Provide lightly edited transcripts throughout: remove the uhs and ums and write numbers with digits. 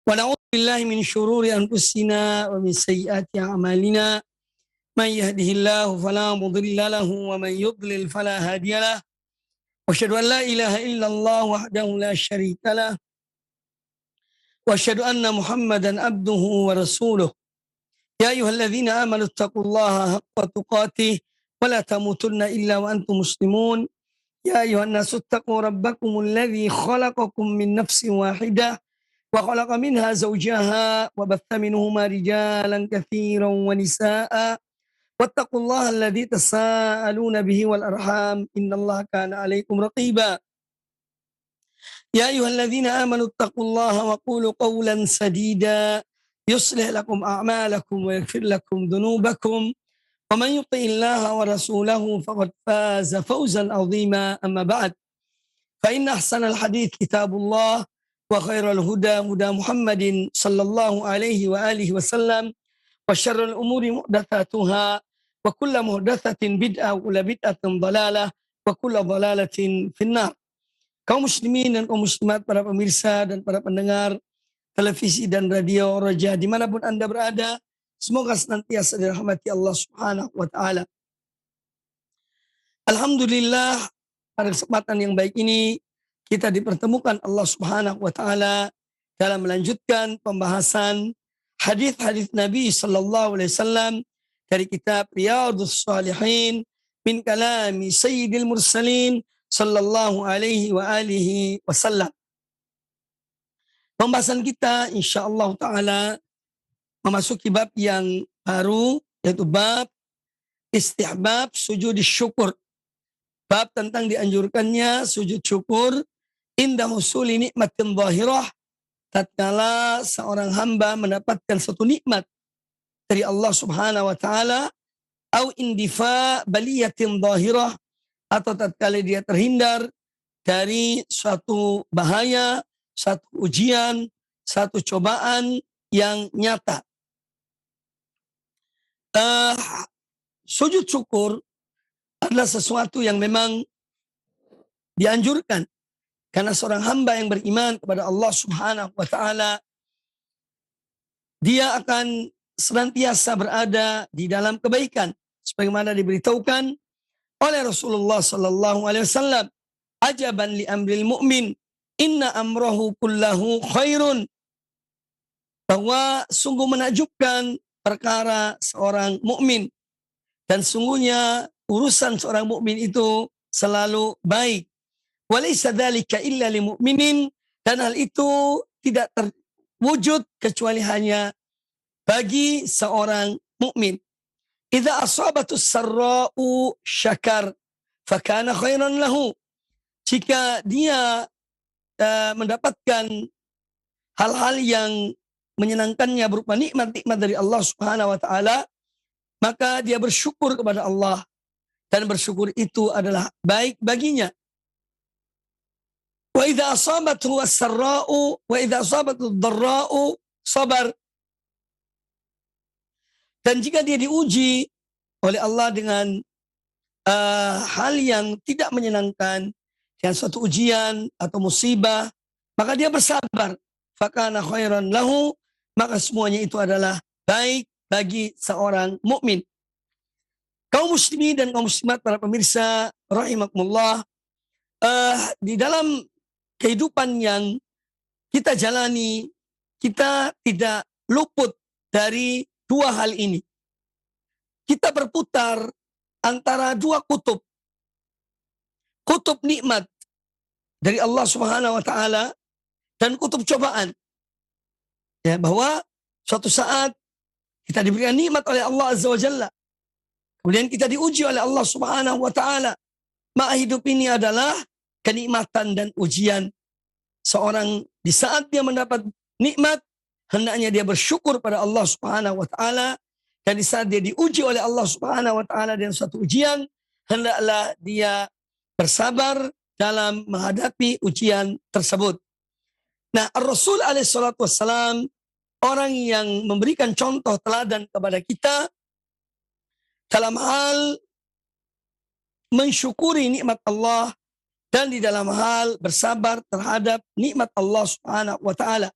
ونعوذ بالله من شرور أنفسنا ومن سيئات أعمالنا من يهده الله فلا مضل له ومن يضلل فلا هادي له وأشهد أن لا إله إلا الله وحده لا شريك له وأشهد أن محمدا عبده ورسوله يا أيها الذين آمنوا اتقوا الله حق تقاته ولا تموتن إلا وأنتم مسلمون يا أيها الناس اتقوا ربكم الذي خلقكم من نفس واحدة وخلق منها زوجها وبث منهما رجالا كثيرا ونساء واتقوا الله الذي تساءلون به والأرحام إن الله كان عليكم رقيبا يا أيها الذين آمنوا اتقوا الله وقولوا قولا سديدا يصلح لكم أعمالكم ويغفر لكم ذنوبكم ومن يطع الله ورسوله فقد فاز فوزا عظيما أما بعد فإن أحسن الحديث كتاب الله وخير الهدى هدى محمد صلى الله عليه وآله وسلم وشر الأمور محدثاتها وكل محدثة بدعة وكل بدعة ضلالة وكل ضلالة في النار. Kaum muslimin dan kaum muslimat, para pemirsa dan para pendengar televisi dan radio Roja dimanapun Anda berada, semoga senantiasa dirahmati Allah Subhanahu wa Ta'ala. Alhamdulillah, pada kesempatan yang baik ini kita dipertemukan Allah Subhanahu wa Ta'ala dalam melanjutkan pembahasan hadis-hadis Nabi sallallahu alaihi wasallam dari kitab Riyadhus Shalihin min kalami Sayyidil Mursalin sallallahu alaihi wa alihi wasallam. Pembahasan kita insyaallah taala memasuki bab yang baru, yaitu bab istihbab sujud syukur. Bab tentang dianjurkannya sujud syukur inda husuli nikmatin zahirah, tatkala seorang hamba mendapatkan suatu nikmat dari Allah Subhanahu wa taala, au indifa baliyatin zahirah, atau tatkala dia terhindar dari suatu bahaya, satu ujian, satu cobaan yang nyata. Sujud syukur adalah sesuatu yang memang dianjurkan karena seorang hamba yang beriman kepada Allah Subhanahu wa taala, dia akan senantiasa berada di dalam kebaikan sebagaimana diberitahukan oleh Rasulullah sallallahu alaihi wasallam, ajaban li amril mu'min inna amrahu kullahu khairun, bahwa sungguh menakjubkan perkara seorang mukmin dan sungguhnya urusan seorang mukmin itu selalu baik. Walaysa dzalika illa lil mu'minin, dan hal itu tidak terwujud kecuali hanya bagi seorang mukmin. Idza asabatus sarra'u syakar fakana khairan lahu. Jika dia mendapatkan hal-hal yang menyenangkannya berupa nikmat-nikmat dari Allah Subhanahu wa taala, maka dia bersyukur kepada Allah, dan bersyukur itu adalah baik baginya. Wa idza asabathu as-sarra'u wa idza asabathu ad-dharra'u sabar. Dan jika dia diuji oleh Allah dengan hal yang tidak menyenangkan, dengan suatu ujian atau musibah, maka dia bersabar. Fakana khairan lahu, maka semuanya itu adalah baik bagi seorang mukmin. Kaum muslimin dan kaum muslimat, para pemirsa rahimakumullah, di dalam kehidupan yang kita jalani, kita tidak luput dari dua hal ini. Kita berputar antara dua kutub. Kutub nikmat dari Allah Subhanahu wa taala dan kutub cobaan. Ya, bahwa suatu saat kita diberikan nikmat oleh Allah Azza wa Jalla. Kemudian kita diuji oleh Allah Subhanahu wa taala. Maka hidup ini adalah kenikmatan dan ujian. Seorang di saat dia mendapat nikmat, hendaknya dia bersyukur pada Allah Subhanahu wa taala, dan di saat dia diuji oleh Allah Subhanahu wa taala dengan suatu ujian, hendaklah dia bersabar dalam menghadapi ujian tersebut. Nah, Rasul alaihi salatu wassalam, orang yang memberikan contoh teladan kepada kita dalam hal mensyukuri nikmat Allah dan di dalam hal bersabar terhadap nikmat Allah Subhanahu wa taala.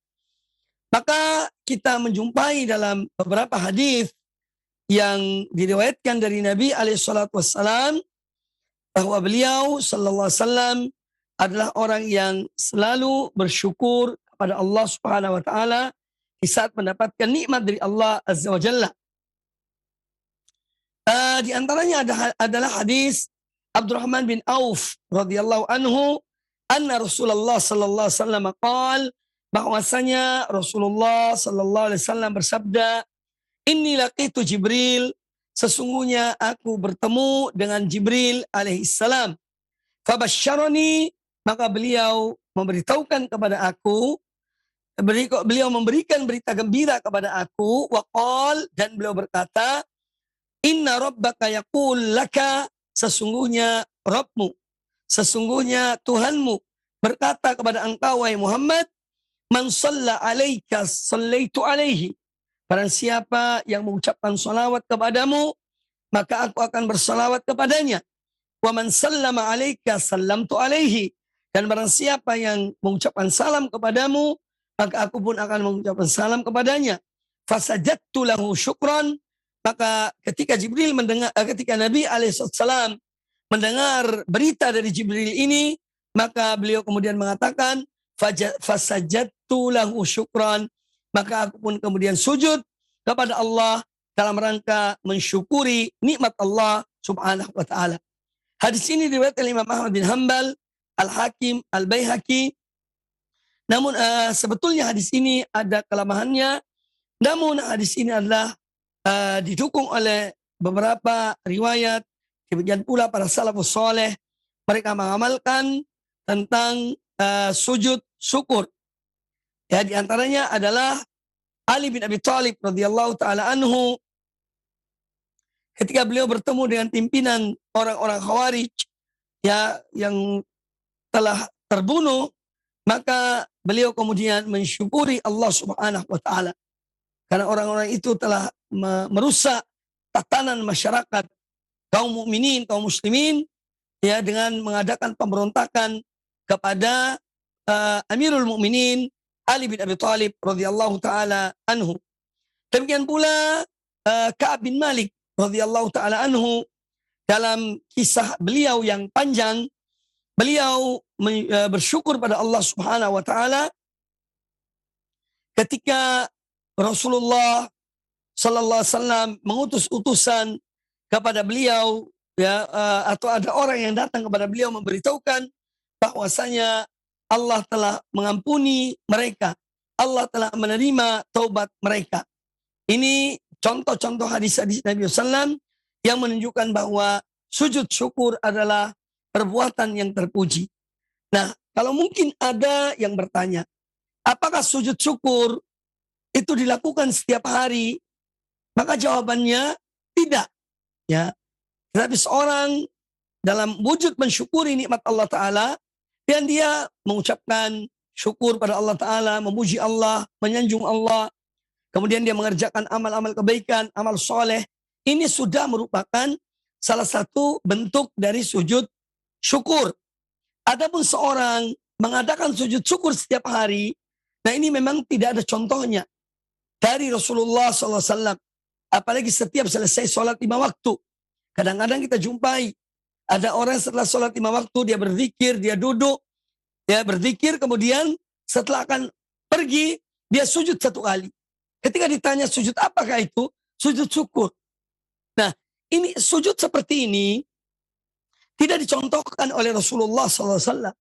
Maka kita menjumpai dalam beberapa hadis yang diriwayatkan dari Nabi SAW bahwa beliau sallallahu alaihi wasallam adalah orang yang selalu bersyukur kepada Allah Subhanahu wa taala di saat mendapatkan nikmat dari Allah Azza wa Jalla. Di antaranya adalah hadis Abdurrahman bin Auf radhiyallahu anhu, anna Rasulullah sallallahu alaihi wasallam qaal, bahwasanya Rasulullah sallallahu alaihi wasallam bersabda, "Inni laqitu Jibril, sesungguhnya aku bertemu dengan Jibril alaihissalam. Fabasyarani, maka beliau memberitahukan kepada aku, beliau memberikan berita gembira kepada aku, waqal, dan beliau berkata, Inna rabbaka yaqul laka, sesungguhnya Rabbmu, sesungguhnya Tuhanmu berkata kepada engkau, wahai Muhammad, man shalla alaika sallaitu alaihi. Barang siapa yang mengucapkan salawat kepadamu, maka aku akan bersalawat kepadanya. Wa man sallama alaika sallamtu alaihi. Dan barang siapa yang mengucapkan salam kepadamu, maka aku pun akan mengucapkan salam kepadanya. Fasajadtu lahu syukran. Maka ketika ketika Nabi alaihissalam mendengar berita dari Jibril ini, maka beliau kemudian mengatakan, fasajadtu lahu syukran. Maka aku pun kemudian sujud kepada Allah dalam rangka mensyukuri nikmat Allah Subhanahu wa taala. Hadis ini diriwayatkan oleh Imam Ahmad bin Hanbal, Al-Hakim, Al-Baihaqi. Namun sebetulnya hadis ini ada kelemahannya. Namun hadis ini adalah didukung oleh beberapa riwayat. Demikian pula para salafus soleh, mereka mengamalkan tentang sujud syukur. Ya, di antaranya adalah Ali bin Abi Thalib radhiyallahu taala anhu, ketika beliau bertemu dengan pimpinan orang-orang Khawarij ya yang telah terbunuh, maka beliau kemudian mensyukuri Allah Subhanahu wa taala. Karena orang-orang itu telah merusak tatanan masyarakat kaum mukminin, kaum muslimin ya dengan mengadakan pemberontakan kepada Amirul Mukminin Ali bin Abi Thalib radhiyallahu taala anhu. Demikian pula Ka'ab bin Malik radhiyallahu taala anhu, dalam kisah beliau yang panjang, beliau bersyukur pada Allah Subhanahu wa taala ketika Rasulullah sallallahu alaihi wasallam mengutus utusan kepada beliau ya, atau ada orang yang datang kepada beliau memberitahukan bahwasanya Allah telah mengampuni mereka, Allah telah menerima taubat mereka. Ini contoh-contoh hadis-hadis Nabi SAW yang menunjukkan bahwa sujud syukur adalah perbuatan yang terpuji. Nah, kalau mungkin ada yang bertanya, apakah sujud syukur itu dilakukan setiap hari? Maka jawabannya tidak. Ya, tetapi seorang dalam wujud mensyukuri nikmat Allah Ta'ala, dan dia mengucapkan syukur pada Allah Ta'ala, memuji Allah, menyanjung Allah, kemudian dia mengerjakan amal-amal kebaikan, amal soleh, ini sudah merupakan salah satu bentuk dari sujud syukur. Adapun seorang mengadakan sujud syukur setiap hari, nah ini memang tidak ada contohnya dari Rasulullah SAW. Apalagi setiap selesai sholat 5 waktu. Kadang-kadang kita jumpai ada orang setelah sholat 5 waktu, dia berzikir, dia duduk, dia berzikir, kemudian setelah akan pergi, dia sujud 1 kali. Ketika ditanya sujud apakah itu? Sujud syukur. Nah, ini sujud seperti ini tidak dicontohkan oleh Rasulullah SAW.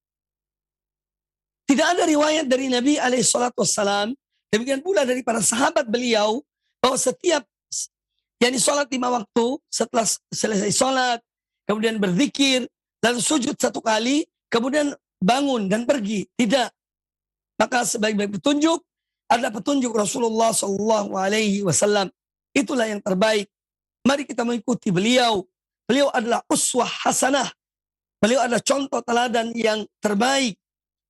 Tidak ada riwayat dari Nabi SAW, demikian pula dari para sahabat beliau, bahwa setiap yakni sholat 5 waktu, setelah selesai sholat, kemudian berzikir, lalu sujud 1 kali, kemudian bangun dan pergi. Tidak. Maka sebaik-baik petunjuk adalah petunjuk Rasulullah SAW. Itulah yang terbaik. Mari kita mengikuti beliau. Beliau adalah uswah hasanah. Beliau adalah contoh teladan yang terbaik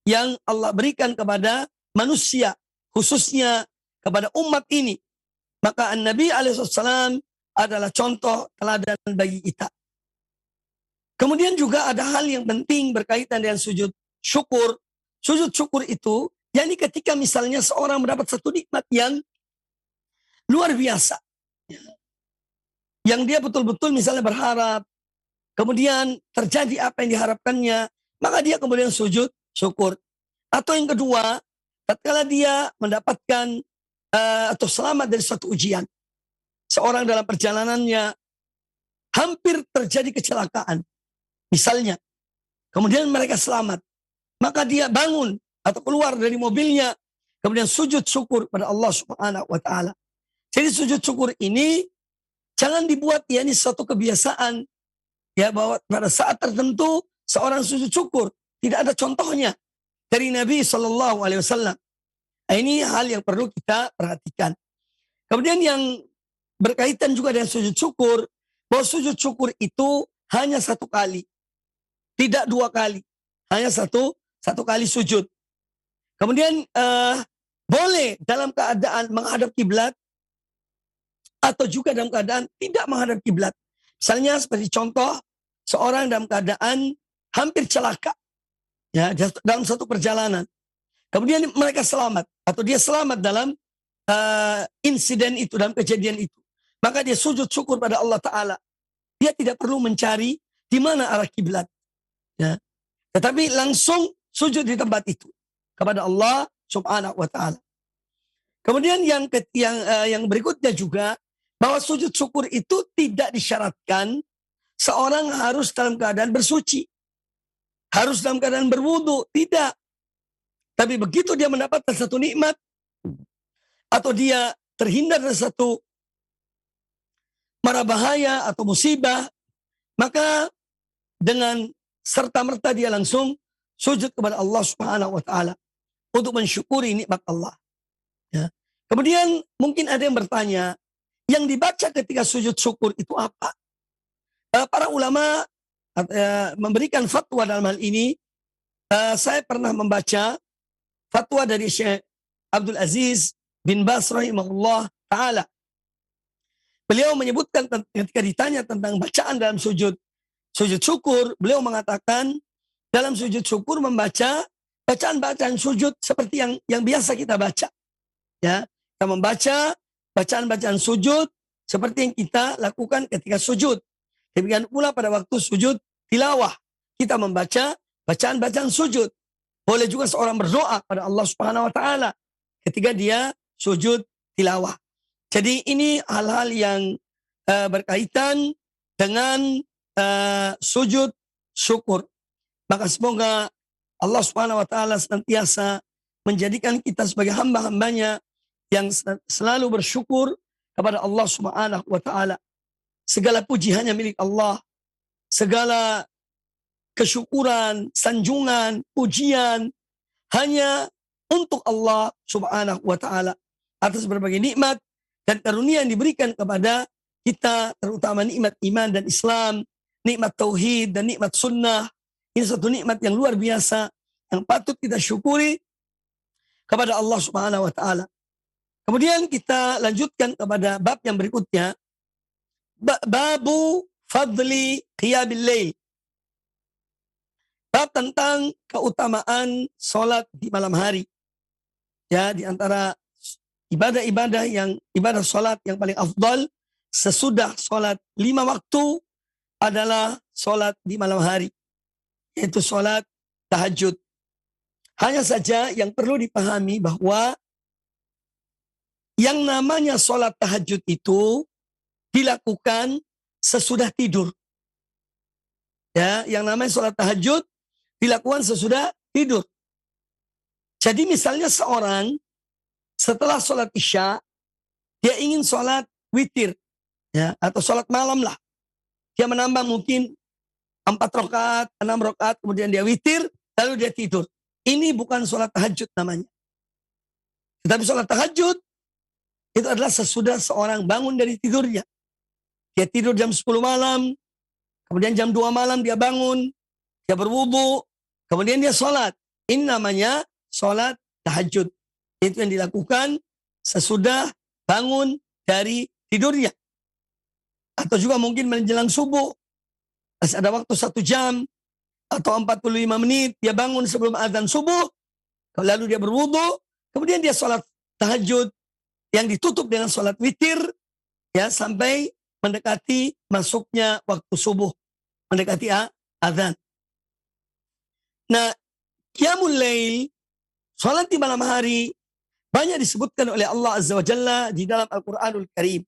yang Allah berikan kepada manusia, khususnya kepada umat ini. Maka Nabi SAW adalah contoh teladan bagi kita. Kemudian juga ada hal yang penting berkaitan dengan sujud syukur. Sujud syukur itu yakni ketika misalnya seorang mendapat satu nikmat yang luar biasa, yang dia betul-betul misalnya berharap, kemudian terjadi apa yang diharapkannya, maka dia kemudian sujud syukur. Atau yang kedua, tatkala dia mendapatkan atau selamat dari suatu ujian. Seorang dalam perjalanannya hampir terjadi kecelakaan, misalnya. Kemudian mereka selamat. Maka dia bangun atau keluar dari mobilnya, kemudian sujud syukur pada Allah Subhanahu wa taala. Jadi sujud syukur ini jangan dibuat ini suatu kebiasaan, ya, bahwa pada saat tertentu seorang sujud syukur. Tidak ada contohnya dari Nabi Shallallahu Alaihi Wasallam. Nah, ini hal yang perlu kita perhatikan. Kemudian yang berkaitan juga dengan sujud syukur, bahwa sujud syukur itu hanya satu kali, tidak dua kali, hanya satu kali sujud. Kemudian boleh dalam keadaan menghadap kiblat atau juga dalam keadaan tidak menghadap kiblat. Misalnya seperti contoh seorang dalam keadaan hampir celaka, ya, dalam satu perjalanan. Kemudian mereka selamat atau dia selamat dalam insiden itu, dalam kejadian itu. Maka dia sujud syukur pada Allah Ta'ala. Dia tidak perlu mencari di mana arah kiblat, ya. Tetapi langsung sujud di tempat itu kepada Allah Subhanahu wa taala. Kemudian yang berikutnya juga, bahwa sujud syukur itu tidak disyaratkan seorang harus dalam keadaan bersuci, harus dalam keadaan berwudu, tidak. Tapi begitu dia mendapatkan satu nikmat atau dia terhindar dari satu mara bahaya atau musibah, maka dengan serta-merta dia langsung sujud kepada Allah Subhanahu wa taala untuk mensyukuri nikmat Allah. Ya. Kemudian mungkin ada yang bertanya, yang dibaca ketika sujud syukur itu apa? Para ulama memberikan fatwa dalam hal ini. Saya pernah membaca fatwa dari Syekh Abdul Aziz bin Baz rahimahullah taala. Beliau menyebutkan ketika ditanya tentang bacaan dalam sujud syukur, beliau mengatakan dalam sujud syukur membaca bacaan-bacaan sujud seperti yang biasa kita baca. Ya, kita membaca bacaan-bacaan sujud seperti yang kita lakukan ketika sujud. Demikian pula pada waktu sujud tilawah, kita membaca bacaan-bacaan sujud. Boleh juga seorang berdoa pada Allah Subhanahu wa taala ketika dia sujud tilawah. Jadi ini hal-hal yang berkaitan dengan sujud syukur. Maka semoga Allah Subhanahu wa taala senantiasa menjadikan kita sebagai hamba-hambanya yang selalu bersyukur kepada Allah Subhanahu wa taala. Segala puji hanya milik Allah. Segala kesyukuran, sanjungan, pujian hanya untuk Allah Subhanahu wa taala atas berbagai nikmat dan karunia yang diberikan kepada kita, terutama nikmat iman dan Islam, nikmat tauhid dan nikmat sunnah. Ini satu nikmat yang luar biasa yang patut kita syukuri kepada Allah Subhanahu wa taala. Kemudian kita lanjutkan kepada bab yang berikutnya. Babu fadli qiyabil lail. Bab tentang keutamaan salat di malam hari. Ya, di antara ibadah-ibadah ibadah salat yang paling afdal sesudah salat 5 waktu adalah salat di malam hari, yaitu salat tahajud. Hanya saja yang perlu dipahami bahwa yang namanya salat tahajud itu dilakukan sesudah tidur. Ya, yang namanya salat tahajud dilakukan sesudah tidur. Jadi misalnya seorang setelah salat Isya dia ingin salat witir, ya, atau salat malam lah. Dia menambah mungkin 4 rakaat, 6 rakaat, kemudian dia witir, lalu dia tidur. Ini bukan salat tahajud namanya. Tetapi salat tahajud itu adalah sesudah seorang bangun dari tidurnya. Dia tidur jam 10 malam, kemudian jam 2 malam dia bangun, dia berwudu, kemudian dia sholat. Ini namanya sholat tahajud. Itu yang dilakukan sesudah bangun dari tidurnya. Atau juga mungkin menjelang subuh, masih ada waktu 1 jam atau 45 menit, dia bangun sebelum azan subuh, Lalu dia berwudu, kemudian dia sholat tahajud yang ditutup dengan sholat witir, ya, sampai mendekati masuknya waktu subuh, mendekati azan. Nah, qiyamul lail, sholat di malam hari, banyak disebutkan oleh Allah Azza wa Jalla di dalam Al-Quranul Karim.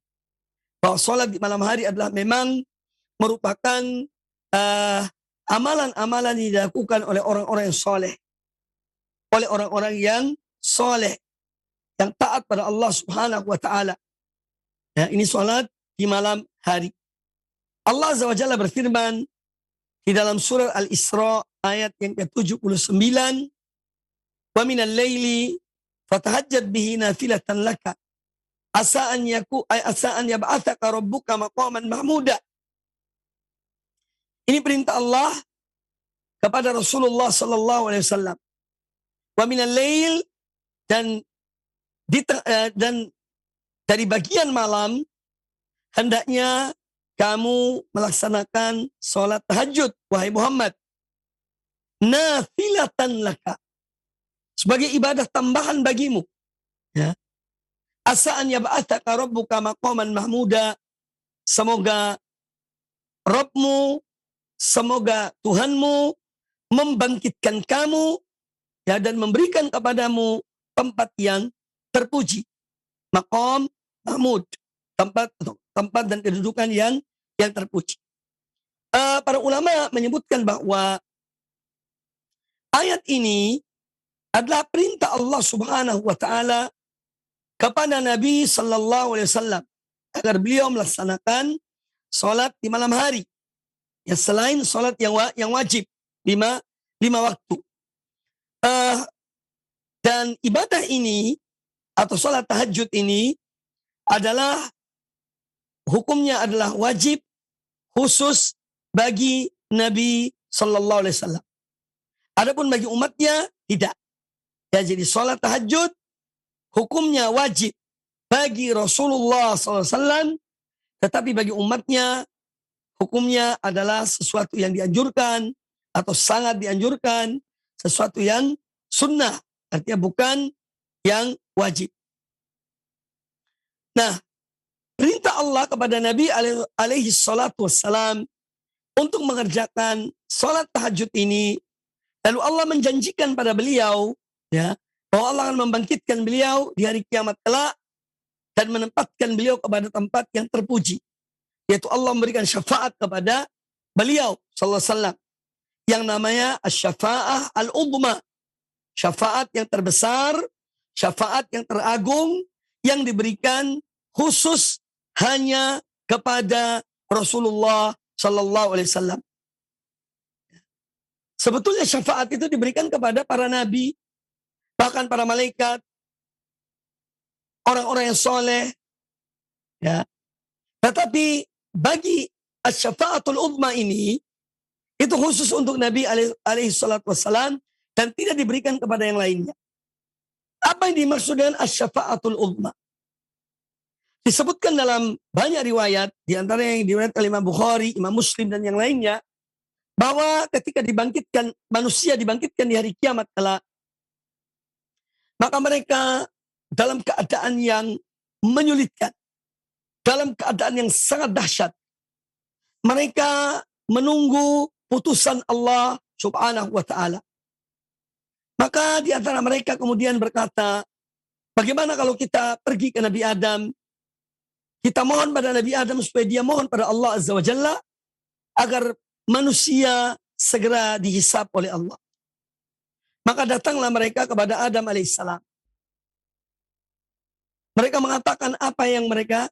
Bahwa sholat di malam hari adalah memang merupakan amalan-amalan yang dilakukan oleh orang-orang yang soleh. Oleh orang-orang yang soleh, yang taat pada Allah Subhanahu wa Ta'ala. Ya, ini sholat di malam hari. Allah Azza wa Jalla berfirman di dalam surah Al-Isra ayat yang ke-79, "Wa minal laili fatahajjad bihi nafilatan laka asa an yab'atsaka rabbuka maqaman mahmuda." Ini perintah Allah kepada Rasulullah sallallahu alaihi wasallam. Wa minal lail, dan dari bagian malam hendaknya kamu melaksanakan sholat tahajud, wahai Muhammad. Nafilatan laka, sebagai ibadah tambahan bagimu. Ya. Asa an yab'atsaka rabbuka maqaman mahmuda. Semoga Rabbmu, semoga Tuhanmu membangkitkan kamu, ya, dan memberikan kepadamu tempat yang terpuji. Maqam mahmud, tempat dan kedudukan yang terpuji. Para ulama menyebutkan bahwa ayat ini adalah perintah Allah Subhanahu wa Ta'ala kepada Nabi sallallahu alaihi wasallam agar beliau melaksanakan salat di malam hari, ya, selain salat yang wajib lima waktu. Dan ibadah ini atau salat tahajud ini adalah hukumnya adalah wajib khusus bagi Nabi sallallahu alaihi wasallam. Adapun bagi umatnya tidak. Ya, jadi salat tahajud hukumnya wajib bagi Rasulullah SAW, tetapi bagi umatnya hukumnya adalah sesuatu yang dianjurkan atau sangat dianjurkan, sesuatu yang sunnah, artinya bukan yang wajib. Nah, perintah Allah kepada Nabi alaihi salatu wassalam untuk mengerjakan salat tahajud ini, lalu Allah menjanjikan pada beliau, ya, bahwa Allah akan membangkitkan beliau di hari kiamat kelak dan menempatkan beliau kepada tempat yang terpuji, yaitu Allah memberikan syafaat kepada beliau sallallahu alaihi wasallam yang namanya asy-syafa'ah al-udhma, syafaat yang terbesar, syafaat yang teragung yang diberikan khusus hanya kepada Rasulullah sallallahu alaihi wasallam. Sebetulnya syafaat itu diberikan kepada para nabi, bahkan para malaikat, orang-orang yang soleh, ya. Tetapi bagi asy-syafaatul uzma ini, itu khusus untuk Nabi alaihi salatu wassalam dan tidak diberikan kepada yang lainnya. Apa yang dimaksud dengan asy-syafaatul uzma? Disebutkan dalam banyak riwayat, di antara yang diriwayatkan oleh Imam Bukhari, Imam Muslim dan yang lainnya, bahwa ketika manusia dibangkitkan di hari kiamat kelak, maka mereka dalam keadaan yang menyulitkan, dalam keadaan yang sangat dahsyat. Mereka menunggu putusan Allah Subhanahu wa Ta'ala. Maka di antara mereka kemudian berkata, bagaimana kalau kita pergi ke Nabi Adam, kita mohon pada Nabi Adam supaya dia mohon pada Allah Azza wa Jalla agar manusia segera dihisab oleh Allah. Maka datanglah mereka kepada Adam alaihissalam. Mereka mengatakan apa yang mereka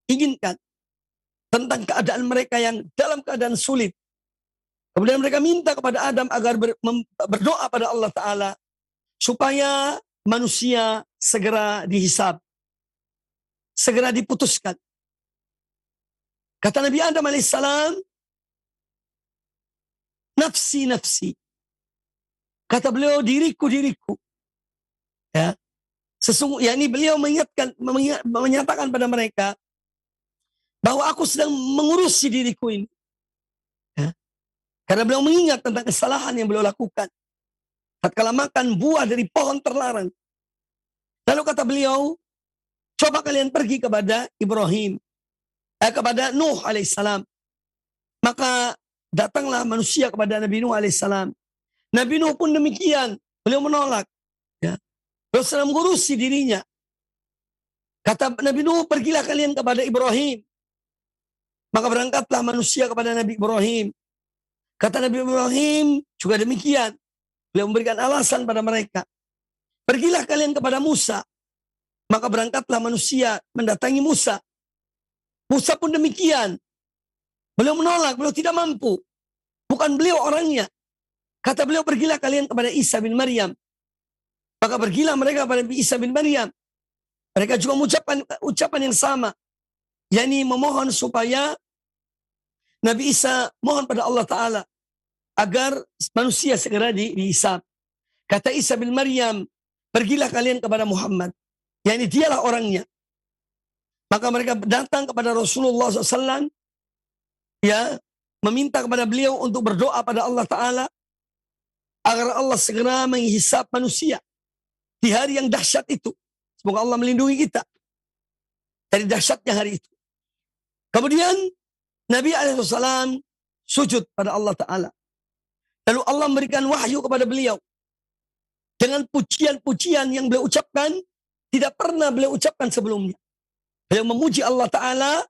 inginkan tentang keadaan mereka yang dalam keadaan sulit. Kemudian mereka minta kepada Adam agar berdoa pada Allah Ta'ala supaya manusia segera dihisab, segera diputuskan. Kata Nabi Adam alaihissalam, nafsi, nafsi. Kata beliau, diriku, diriku. Ya. Sesungguhnya ini beliau menyatakan pada mereka bahwa aku sedang mengurusi diriku ini. Ya. Karena beliau mengingat tentang kesalahan yang beliau lakukan. tatkala makan buah dari pohon terlarang. Lalu kata beliau, coba kalian pergi kepada Ibrahim, kepada Nuh alaihissalam. Maka datanglah manusia kepada Nabi Nuh alaihissalam. Nabi Nuh pun demikian, beliau menolak. Ya. Beliau sedang mengurusi dirinya. Kata Nabi Nuh, pergilah kalian kepada Ibrahim. Maka berangkatlah manusia kepada Nabi Ibrahim. Kata Nabi Ibrahim juga demikian. Beliau memberikan alasan pada mereka. Pergilah kalian kepada Musa. Maka berangkatlah manusia mendatangi Musa. Musa pun demikian. Beliau menolak, beliau tidak mampu. Bukan beliau orangnya. Kata beliau, pergilah kalian kepada Isa bin Maryam. Maka pergilah mereka kepada Isa bin Maryam. Mereka juga mengucapkan ucapan yang sama. yakni memohon supaya Nabi Isa mohon pada Allah Ta'ala agar manusia segera dihisab. Kata Isa bin Maryam, pergilah kalian kepada Muhammad. Yakni dialah orangnya. Maka mereka datang kepada Rasulullah SAW, ya, meminta kepada beliau untuk berdoa pada Allah Ta'ala agar Allah segera menghisab manusia di hari yang dahsyat itu. Semoga Allah melindungi kita dari dahsyatnya hari itu. Kemudian Nabi SAW sujud pada Allah Ta'ala. Lalu Allah memberikan wahyu kepada beliau dengan pujian-pujian yang beliau ucapkan tidak pernah beliau ucapkan sebelumnya. Beliau memuji Allah Ta'ala.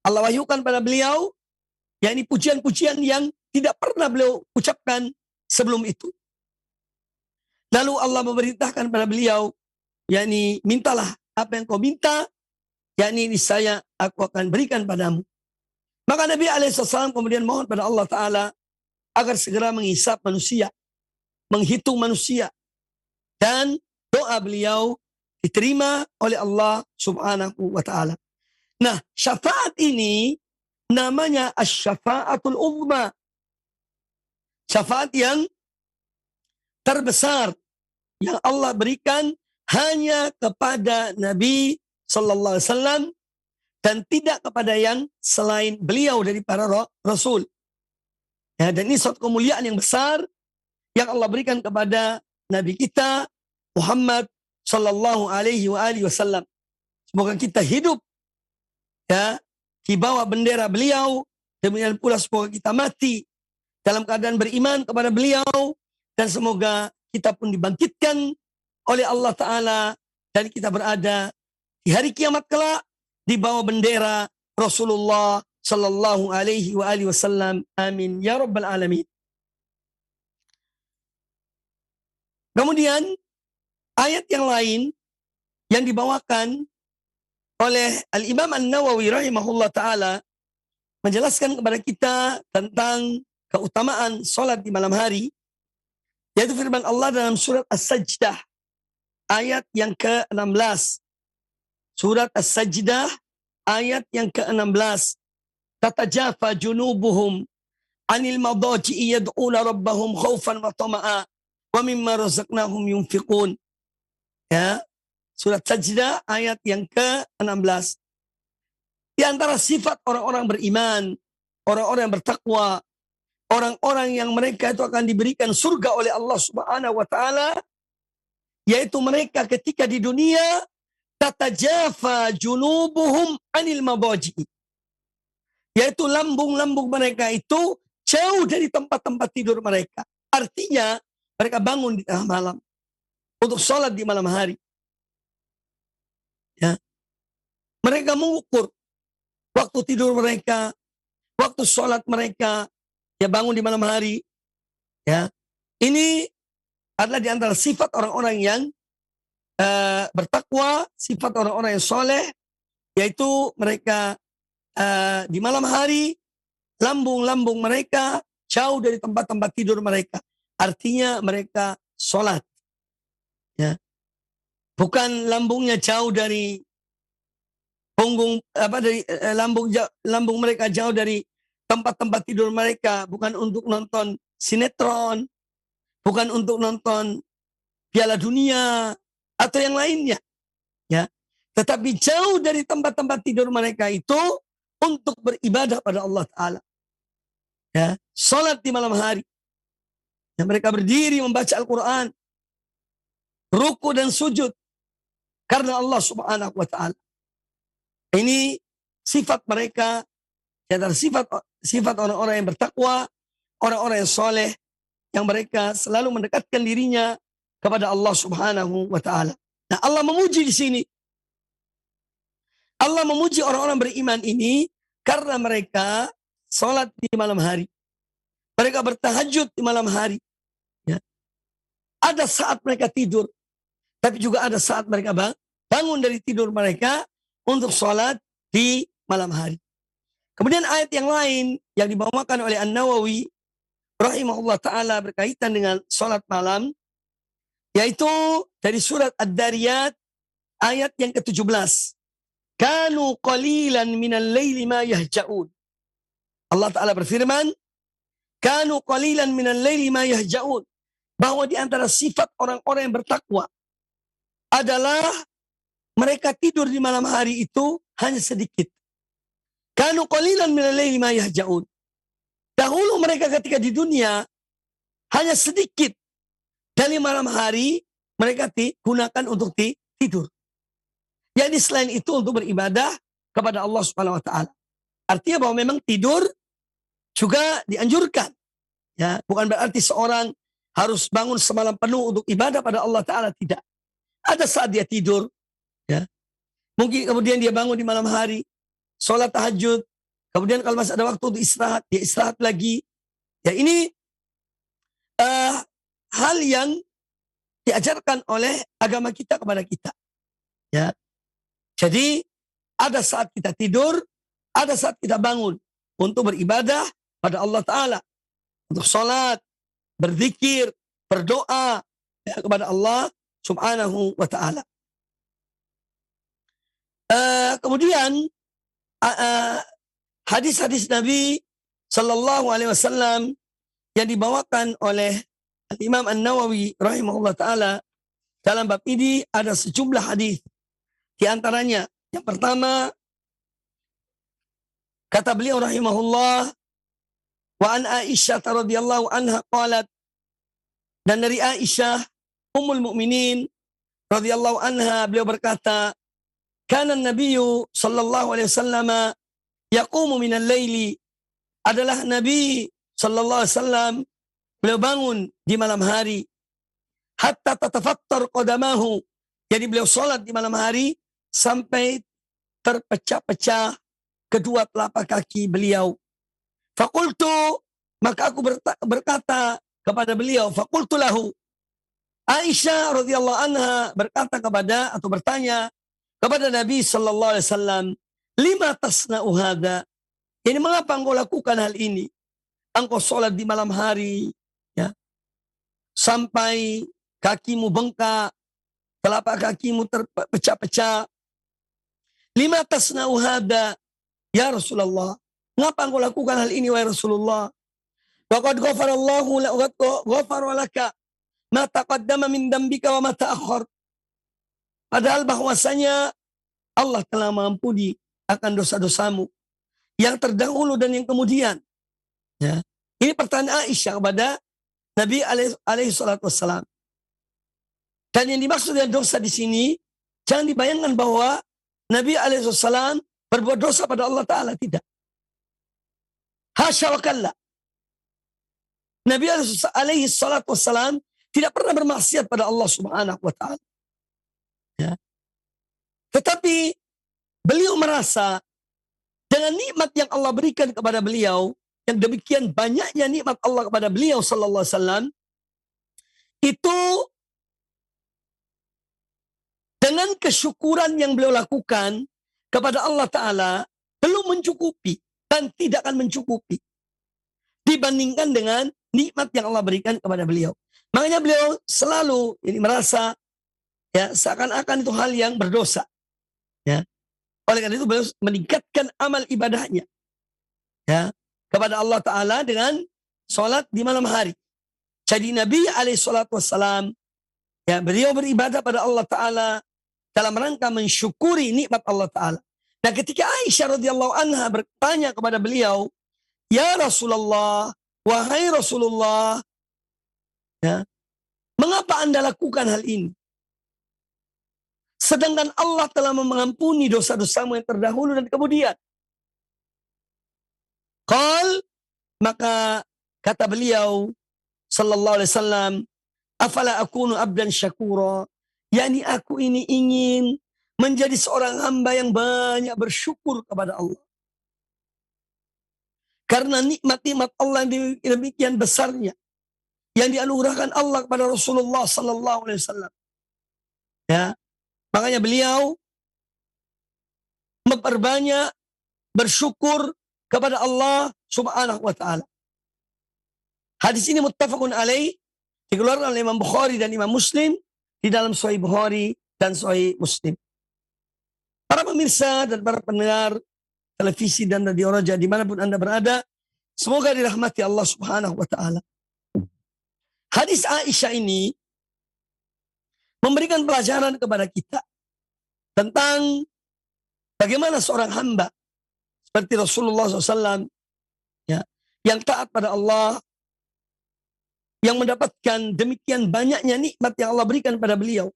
Allah wahyukan pada beliau, yakni pujian-pujian yang tidak pernah beliau ucapkan sebelum itu. Lalu Allah memerintahkan pada beliau, yakni mintalah apa yang kau minta, yakni niscaya aku akan berikan padamu. Maka Nabi SAW kemudian mohon pada Allah Ta'ala agar segera menghisab manusia, menghitung manusia. Dan doa beliau diterima oleh Allah Subhanahu wa Ta'ala. Nah, syafaat ini namanya asy-syafa'atul uzma. Syafaat yang terbesar yang Allah berikan hanya kepada Nabi sallallahu alaihi wasallam dan tidak kepada yang selain beliau dari para rasul. Ya, dan ini suatu kemuliaan yang besar yang Allah berikan kepada Nabi kita Muhammad sallallahu alaihi wasallam. Semoga kita hidup ya di bawah bendera beliau, demikian pula semoga kita mati dalam keadaan beriman kepada beliau, dan semoga kita pun dibangkitkan oleh Allah Ta'ala dan kita berada di hari kiamat kelak di bawah bendera Rasulullah sallallahu alaihi wasallam. Amin ya rabbal alamin. Kemudian ayat yang lain yang dibawakan oleh Al-Imam An-Nawawi rahimahullah ta'ala menjelaskan kepada kita tentang keutamaan sholat di malam hari, yaitu firman Allah dalam surat As-Sajdah ayat yang ke-16. Surat As-Sajdah ayat yang ke-16. Tatajafa junubuhum anil madaji'i yad'una rabbahum khaufan wa tama'a wa mimma razaqnahum yunfiqun. Ya, surat Sajdah ayat yang ke-16. Di antara sifat orang-orang beriman, orang-orang yang bertakwa, orang-orang yang mereka itu akan diberikan surga oleh Allah Subhanahu wa Ta'ala, yaitu mereka ketika di dunia tatajafa junubuhum anil mabaji, yaitu lambung-lambung mereka itu jauh dari tempat-tempat tidur mereka. Artinya mereka bangun di tengah malam untuk sholat di malam hari. Ya. Mereka mengukur waktu tidur mereka, waktu sholat mereka, ya bangun di malam hari. Ya. Ini adalah di antara sifat orang-orang yang bertakwa, sifat orang-orang yang soleh, yaitu mereka di malam hari, lambung-lambung mereka jauh dari tempat-tempat tidur mereka. Artinya mereka sholat. Ya. Bukan lambungnya jauh dari punggung, dari lambung mereka jauh dari tempat-tempat tidur mereka, bukan untuk nonton sinetron, bukan untuk nonton Piala Dunia atau yang lainnya, ya. Tetapi jauh dari tempat-tempat tidur mereka itu untuk beribadah pada Allah Ta'ala, ya. Salat di malam hari, Ya, mereka berdiri membaca Al-Quran, ruku dan sujud karena Allah Subhanahu wa Ta'ala. Ini sifat mereka, di antara sifat orang-orang yang bertakwa, orang-orang yang soleh, yang mereka selalu mendekatkan dirinya kepada Allah Subhanahu wa Ta'ala. Nah, Allah memuji di sini. Allah memuji orang-orang beriman ini karena mereka sholat di malam hari. Mereka bertahajud di malam hari. Ya. Ada saat mereka tidur, tapi juga ada saat mereka bangun dari tidur mereka untuk sholat di malam hari. Kemudian ayat yang lain yang dibawakan oleh An-Nawawi rahimahullah ta'ala berkaitan dengan sholat malam, yaitu dari surat Ad-Dariyat ayat yang ke-17. Kanu qalilan minal laili ma yahja'un. Allah Ta'ala berfirman, kanu qalilan minal laili ma yahja'un. Bahwa di antara sifat orang-orang yang bertakwa adalah mereka tidur di malam hari itu hanya sedikit. Kanu qalilan minal laili ma yahja'un. Dahulu mereka ketika di dunia hanya sedikit dari malam hari mereka gunakan untuk tidur. Jadi selain itu untuk beribadah kepada Allah Subhanahu wa Ta'ala. Artinya bahwa memang tidur juga dianjurkan. Ya, bukan berarti seorang harus bangun semalam penuh untuk ibadah pada Allah Ta'ala, tidak. Ada saat dia tidur, ya. Mungkin kemudian dia bangun di malam hari, sholat tahajud, kemudian kalau masih ada waktu untuk istirahat, dia istirahat lagi. Ya, ini hal yang diajarkan oleh agama kita kepada kita. Ya. Jadi ada saat kita tidur, ada saat kita bangun untuk beribadah pada Allah Ta'ala. Untuk sholat, berzikir, berdoa ya, kepada Allah Subhanahu wa Ta'ala. Kemudian hadis-hadis Nabi Sallallahu Alaihi Wasallam yang dibawakan oleh Imam An-Nawawi rahimahullah ta'ala dalam bab ini ada sejumlah hadis. Di antaranya yang pertama kata beliau rahimahullah, wa an Aisyah radhiyallahu anha qalat, dan dari Aisyah ummul mukminin radhiyallahu anha beliau berkata, kana nabiyyu sallallahu alaihi wasallam yaqumu minal laili, adalah Nabi sallallahu alaihi wasallam beliau bangun di malam hari, hatta tatafattar qadamahu, jadi beliau salat di malam hari sampai terpecah-pecah kedua telapak kaki beliau. Fakultu, maka aku berkata kepada beliau, fakultu lahu. Aisyah radhiyallahu anha berkata kepada atau bertanya kepada Nabi sallallahu alaihi wasallam, lima tasna'u hadza? Ini mengapa engkau lakukan hal ini? Engkau sholat di malam hari, ya, sampai kakimu bengkak, telapak kakimu terpecah-pecah. Lima tasna'u hadza ya Rasulullah? Mengapa engkau lakukan hal ini wahai Rasulullah? Wa qad ghafarallahu ghafara laka ma taqaddama min dambika wa ma ta'akhkhar. Padahal bahwasanya Allah telah mengampuni akan dosa-dosamu yang terdahulu dan yang kemudian. Ya. Ini pertanyaan Aisyah kepada Nabi alaihi salatu wassalam. Dan yang dimaksud dengan dosa di sini, jangan dibayangkan bahwa Nabi alaihi wasallam berbuat dosa pada Allah Ta'ala, tidak. Hasya wa kalla. Nabi alaihi salatu wassalam tidak pernah bermaksiat pada Allah Subhanahu wa Ta'ala. Ya. Tetapi beliau merasa dengan nikmat yang Allah berikan kepada beliau, yang demikian banyaknya nikmat Allah kepada beliau sallallahu alaihi wasallam, itu dengan kesyukuran yang beliau lakukan kepada Allah Ta'ala belum mencukupi dan tidak akan mencukupi dibandingkan dengan nikmat yang Allah berikan kepada beliau. Makanya beliau selalu ini merasa ya seakan-akan itu hal yang berdosa. Ya. Oleh karena itu beliau meningkatkan amal ibadahnya ya kepada Allah Ta'ala dengan sholat di malam hari. Jadi Nabi alaihi salatu wassalam ya beliau beribadah pada Allah Ta'ala dalam rangka mensyukuri nikmat Allah Ta'ala. Nah ketika Aisyah radhiyallahu anha bertanya kepada beliau, ya Rasulullah, wahai Rasulullah, Ya. Mengapa Anda lakukan hal ini? Sedangkan Allah telah mengampuni dosa-dosamu yang terdahulu dan kemudian. Qal, maka kata beliau sallallahu alaihi wasallam, afala akunu abdan syakura, yakni aku ini ingin menjadi seorang hamba yang banyak bersyukur kepada Allah. Karena nikmat-nikmat Allah yang demikian besarnya yang dianugerahkan Allah kepada Rasulullah sallallahu alaihi wasallam. Ya, makanya beliau memperbanyak bersyukur kepada Allah Subhanahu wa taala. Hadis ini muttafaqun alaih, dikeluarkan oleh Imam Bukhari dan Imam Muslim di dalam Sahih Bukhari dan Sahih Muslim. Para pemirsa dan para pendengar televisi dan radio Raja dimanapun Anda berada, semoga dirahmati Allah Subhanahu wa taala. Hadis Aisyah ini memberikan pelajaran kepada kita tentang bagaimana seorang hamba seperti Rasulullah SAW, ya, yang taat pada Allah, yang mendapatkan demikian banyaknya nikmat yang Allah berikan pada beliau.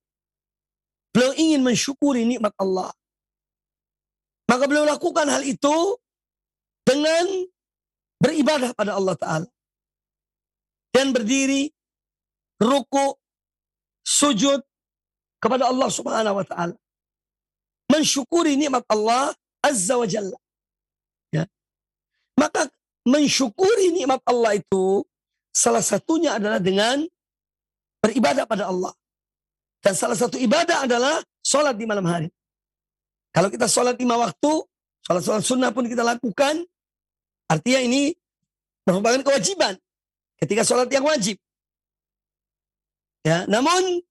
Beliau ingin mensyukuri nikmat Allah. Maka beliau lakukan hal itu dengan beribadah pada Allah Ta'ala. Dan berdiri, ruku, sujud kepada Allah Subhanahu wa Ta'ala. Mensyukuri nikmat Allah Azza wa Jalla. Ya. Maka mensyukuri nikmat Allah itu salah satunya adalah dengan beribadah pada Allah. Dan salah satu ibadah adalah sholat di malam hari. Kalau kita sholat 5 waktu, sholat sunnah pun kita lakukan, artinya ini merupakan kewajiban ketika sholat yang wajib. Ya, namun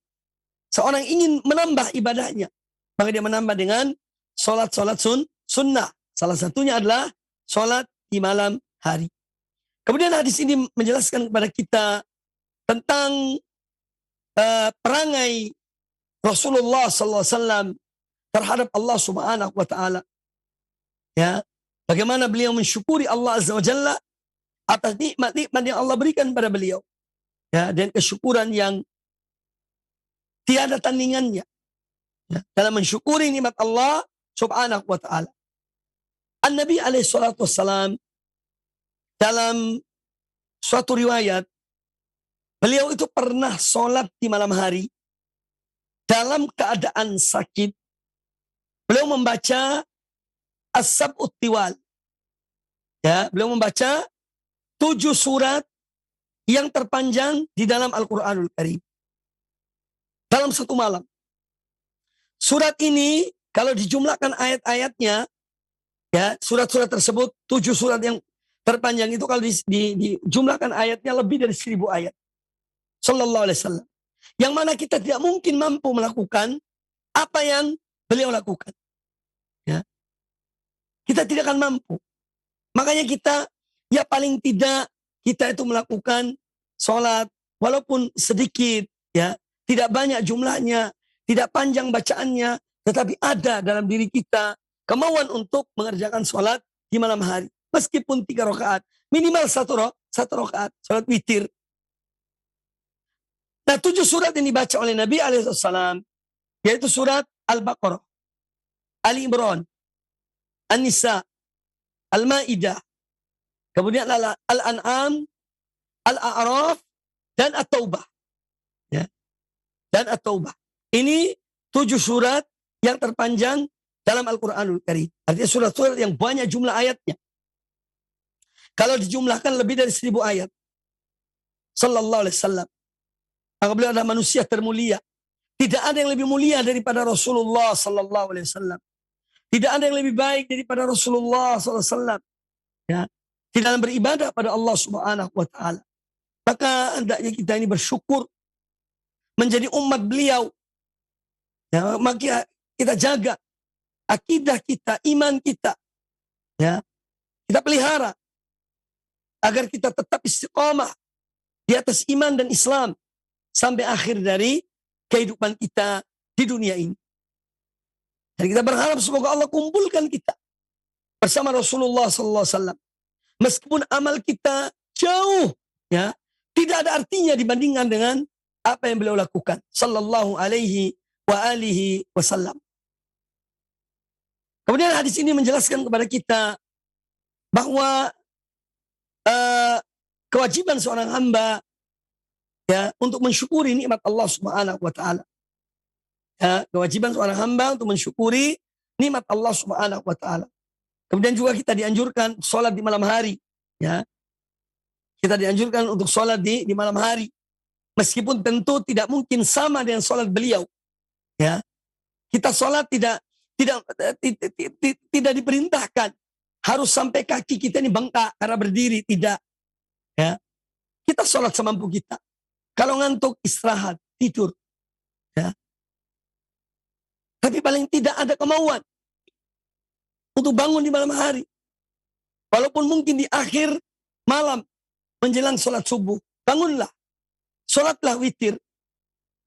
seorang ingin menambah ibadahnya, maka dia menambah dengan sholat-sholat sunnah. Salah satunya adalah sholat di malam hari. Kemudian hadis ini menjelaskan kepada kita tentang perangai Rasulullah SAW terhadap Allah Subhanahu wa taala. Ya, bagaimana beliau mensyukuri Allah Azza wa Jalla atas nikmat-nikmat yang Allah berikan pada beliau. Ya, dan kesyukuran yang tiada tandingannya. Ya, dalam mensyukuri nikmat Allah Subhanahu wa taala. An-Nabi alaihi salatu wassalam dalam suatu riwayat, beliau itu pernah sholat di malam hari dalam keadaan sakit. Beliau membaca As-Sab'ut Tiwal. Ya, beliau membaca 7 surat yang terpanjang di dalam Al-Quranul Karim. Dalam satu malam. Surat ini, kalau dijumlahkan ayat-ayatnya, ya, surat-surat tersebut, 7 surat yang terpanjang itu kalau dijumlahkan ayatnya lebih dari 1000 ayat. Sallallahu alaihi wasallam. Yang mana kita tidak mungkin mampu melakukan apa yang beliau lakukan. Ya. Kita tidak akan mampu. Makanya kita, ya paling tidak kita itu melakukan sholat walaupun sedikit, ya, tidak banyak jumlahnya, tidak panjang bacaannya, tetapi ada dalam diri kita kemauan untuk mengerjakan sholat di malam hari. Meskipun 3 rakaat, minimal 1 rakaat, sholat witir. Nah, 7 surat yang dibaca oleh Nabi alaihissalam, yaitu surat Al-Baqarah, Ali Imran, An-Nisa, Al-Ma'idah, kemudian Al-An'am, Al-A'raf, dan At-Taubah. Ya. Dan At-Taubah. Ini 7 surat yang terpanjang dalam Al-Quranul Karim. Artinya surat-surat yang banyak jumlah ayatnya. Kalau dijumlahkan lebih dari 1000 ayat. Sallallahu alaihi wasallam. Maka beliau adalah manusia termulia. Tidak ada yang lebih mulia daripada Rasulullah sallallahu alaihi wasallam. Tidak ada yang lebih baik daripada Rasulullah sallallahu alaihi wasallam. Ya, di dalam beribadah pada Allah Subhanahu wa taala. Maka hendaknya kita ini bersyukur menjadi umat beliau. Ya, maka kita jaga akidah kita, iman kita. Ya, kita pelihara agar kita tetap istiqamah di atas iman dan Islam sampai akhir dari kehidupan kita di dunia ini. Dan kita berharap semoga Allah kumpulkan kita bersama Rasulullah sallallahu alaihi wasallam. Meskipun amal kita jauh, ya, tidak ada artinya dibandingkan dengan apa yang beliau lakukan sallallahu alaihi wa alihi wasallam. Kemudian hadis ini menjelaskan kepada kita bahwa eh, kewajiban seorang hamba ya untuk mensyukuri nikmat Allah Subhanahu wa taala. Ya, kewajiban seorang hamba untuk mensyukuri nikmat Allah Subhanahu wa taala. Kemudian juga kita dianjurkan sholat di malam hari, ya. Kita dianjurkan untuk sholat di malam hari. Meskipun tentu tidak mungkin sama dengan sholat beliau, ya. Kita sholat tidak diperintahkan harus sampai kaki kita ini bengkak karena berdiri, tidak. Ya. Kita sholat semampu kita. Kalau ngantuk istirahat, tidur. Ya. Tapi paling tidak ada kemauan untuk bangun di malam hari. Walaupun mungkin di akhir malam menjelang sholat subuh, bangunlah. Sholatlah witir.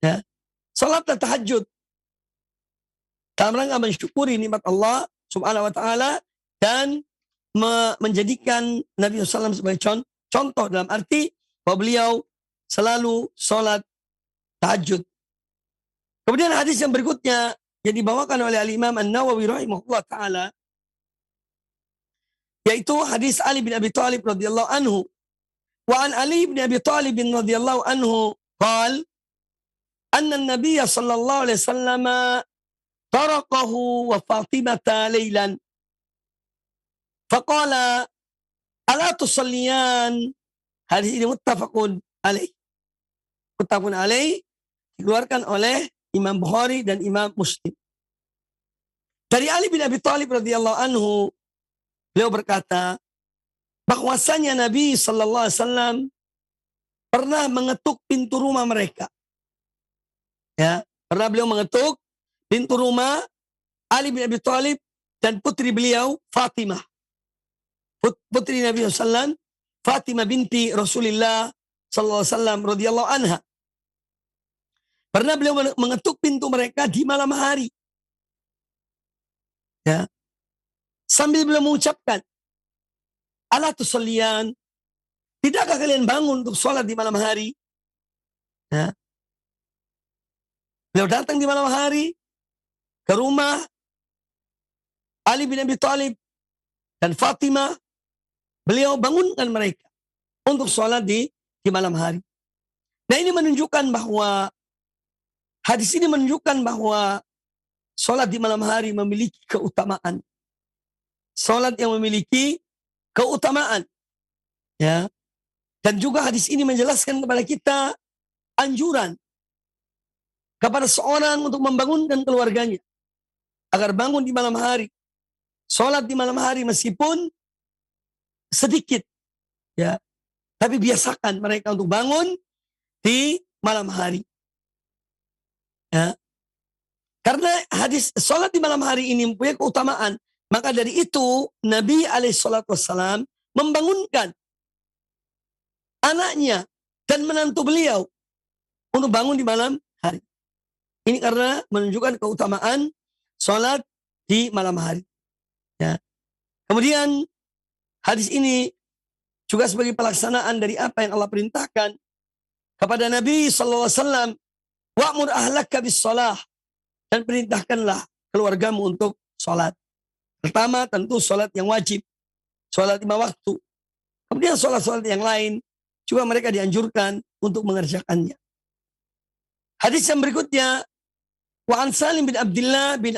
Ya. Sholatlah tahajud. Dalam rangka mensyukuri nikmat Allah Subhanahu wa taala dan menjadikan Nabi SAW sebagai contoh dalam arti bahwa beliau selalu sholat tahajud. Kemudian hadis yang berikutnya yang dibawakan oleh Al-Imam An-Nawawi rahimahullah ta'ala, yaitu hadis Ali bin Abi Thalib radhiyallahu anhu. Wa an Ali bin Abi Thalib radhiyallahu anhu qala anna an-nabiy sallallahu alaihi wasallam tarakahu wa Fatimata laylan faqala ala tusalliyan. Hadis ini muttafaqun alaih. Muttafaqun alaih dikeluarkan oleh Imam Bukhari dan Imam Muslim. Dari Ali bin Abi Thalib radhiyallahu anhu, beliau berkata bahwasanya Nabi sallallahu alaihi wasallam pernah mengetuk pintu rumah mereka. Ya, pernah beliau mengetuk pintu rumah Ali bin Abi Thalib dan putri beliau Fatimah. Putri Nabi sallallahu alaihi wasallam, Fatimah binti Rasulullah sallallahu alaihi wasallam radhiyallahu anha. Pernah beliau mengetuk pintu mereka di malam hari. Ya. Sambil beliau mengucapkan, ala tusalliyan, tidakkah kalian bangun untuk sholat di malam hari? Ya. Beliau datang di malam hari ke rumah Ali bin Abi Thalib dan Fatimah. Beliau bangunkan mereka untuk sholat di malam hari. Nah, ini menunjukkan bahwa hadis ini menunjukkan bahwa sholat di malam hari memiliki keutamaan. Sholat yang memiliki keutamaan. Ya. Dan juga hadis ini menjelaskan kepada kita anjuran kepada seorang untuk membangunkan keluarganya agar bangun di malam hari. Sholat di malam hari meskipun sedikit. Ya. Tapi biasakan mereka untuk bangun di malam hari. Ya. Karena hadis sholat di malam hari ini mempunyai keutamaan. Maka dari itu Nabi SAW membangunkan anaknya dan menantu beliau untuk bangun di malam hari. Ini karena menunjukkan keutamaan sholat di malam hari. Ya. Kemudian hadis ini juga sebagai pelaksanaan dari apa yang Allah perintahkan kepada Nabi SAW. Wa'mur ahlaka bis shalah, dan perintahkanlah keluargamu untuk sholat. Pertama tentu sholat yang wajib, sholat 5 waktu. Kemudian sholat-sholat yang lain juga mereka dianjurkan untuk mengerjakannya. Hadis yang berikutnya, wa an Salim bin Abdullah bin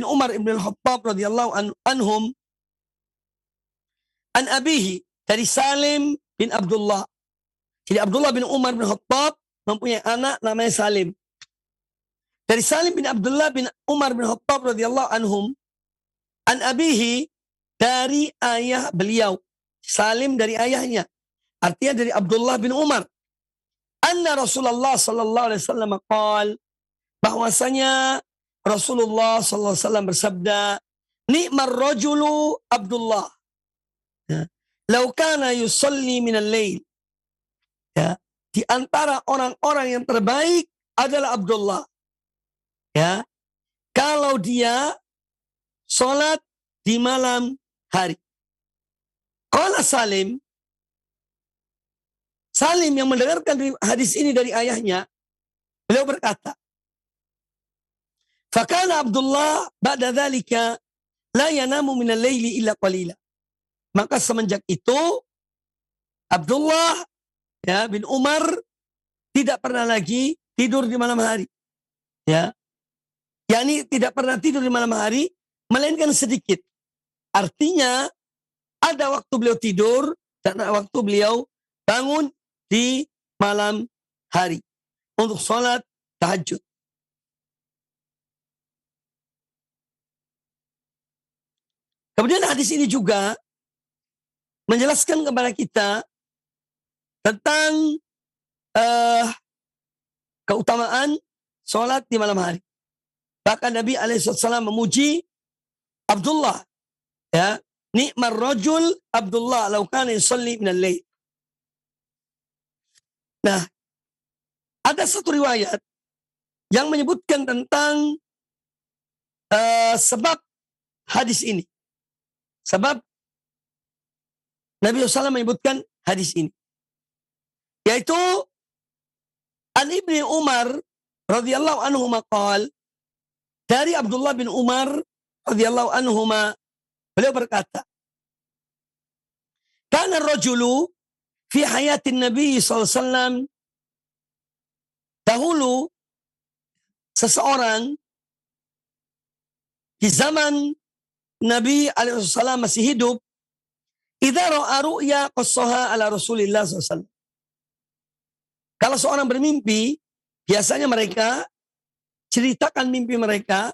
Umar ibn al-Khattab radhiyallahu anhum an abihi, dari Salim bin Abdullah. Jadi Abdullah bin Umar bin Khattab mempunyai anak namanya Salim. Dari Salim bin Abdullah bin Umar bin Khattab radhiyallahu anhum an abihi, dari ayah beliau. Salim dari ayahnya. Artinya dari Abdullah bin Umar. Anna Rasulullah sallallahu alaihi wasallam qala, bahwasanya Rasulullah sallallahu alaihi wasallam bersabda, ni'mar rajulu Abdullah. Ya. Lau kana yusalli minal lail. Ya. Di antara orang-orang yang terbaik adalah Abdullah. Ya. Kalau dia sholat di malam hari. Qala Salim, Salim yang mendengarkan hadis ini dari ayahnya, beliau berkata, "Fakana Abdullah ba'da dzalika la yanamu minal laili illa qalila." Maka semenjak itu Abdullah bin Umar tidak pernah lagi tidur di malam hari. Ya. yakni tidak pernah tidur di malam hari, melainkan sedikit. Artinya ada waktu beliau tidur dan ada waktu beliau bangun di malam hari untuk sholat tahajud. Kemudian hadis ini juga menjelaskan kepada kita tentang keutamaan sholat di malam hari. Bahkan Nabi alaihissalam memuji Abdullah, ya, ni'mar rajul Abdullah law kana yusalli minal lail. Nah, ada satu riwayat yang menyebutkan tentang sebab hadis ini. Sebab Nabi SAW menyebutkan hadis ini, yaitu an Ibni Umar radhiyallahu anhu maqal, dari Abdullah bin Umar radhiyallahu anhu, beliau berkata, kana rajulu fi hayatin Nabi SAW, dahulu seseorang di zaman Nabi alaihissalam masih hidup, idza ra'a ru'ya qassaha ala Rasulillah SAW. Kalau seorang bermimpi, biasanya mereka ceritakan mimpi mereka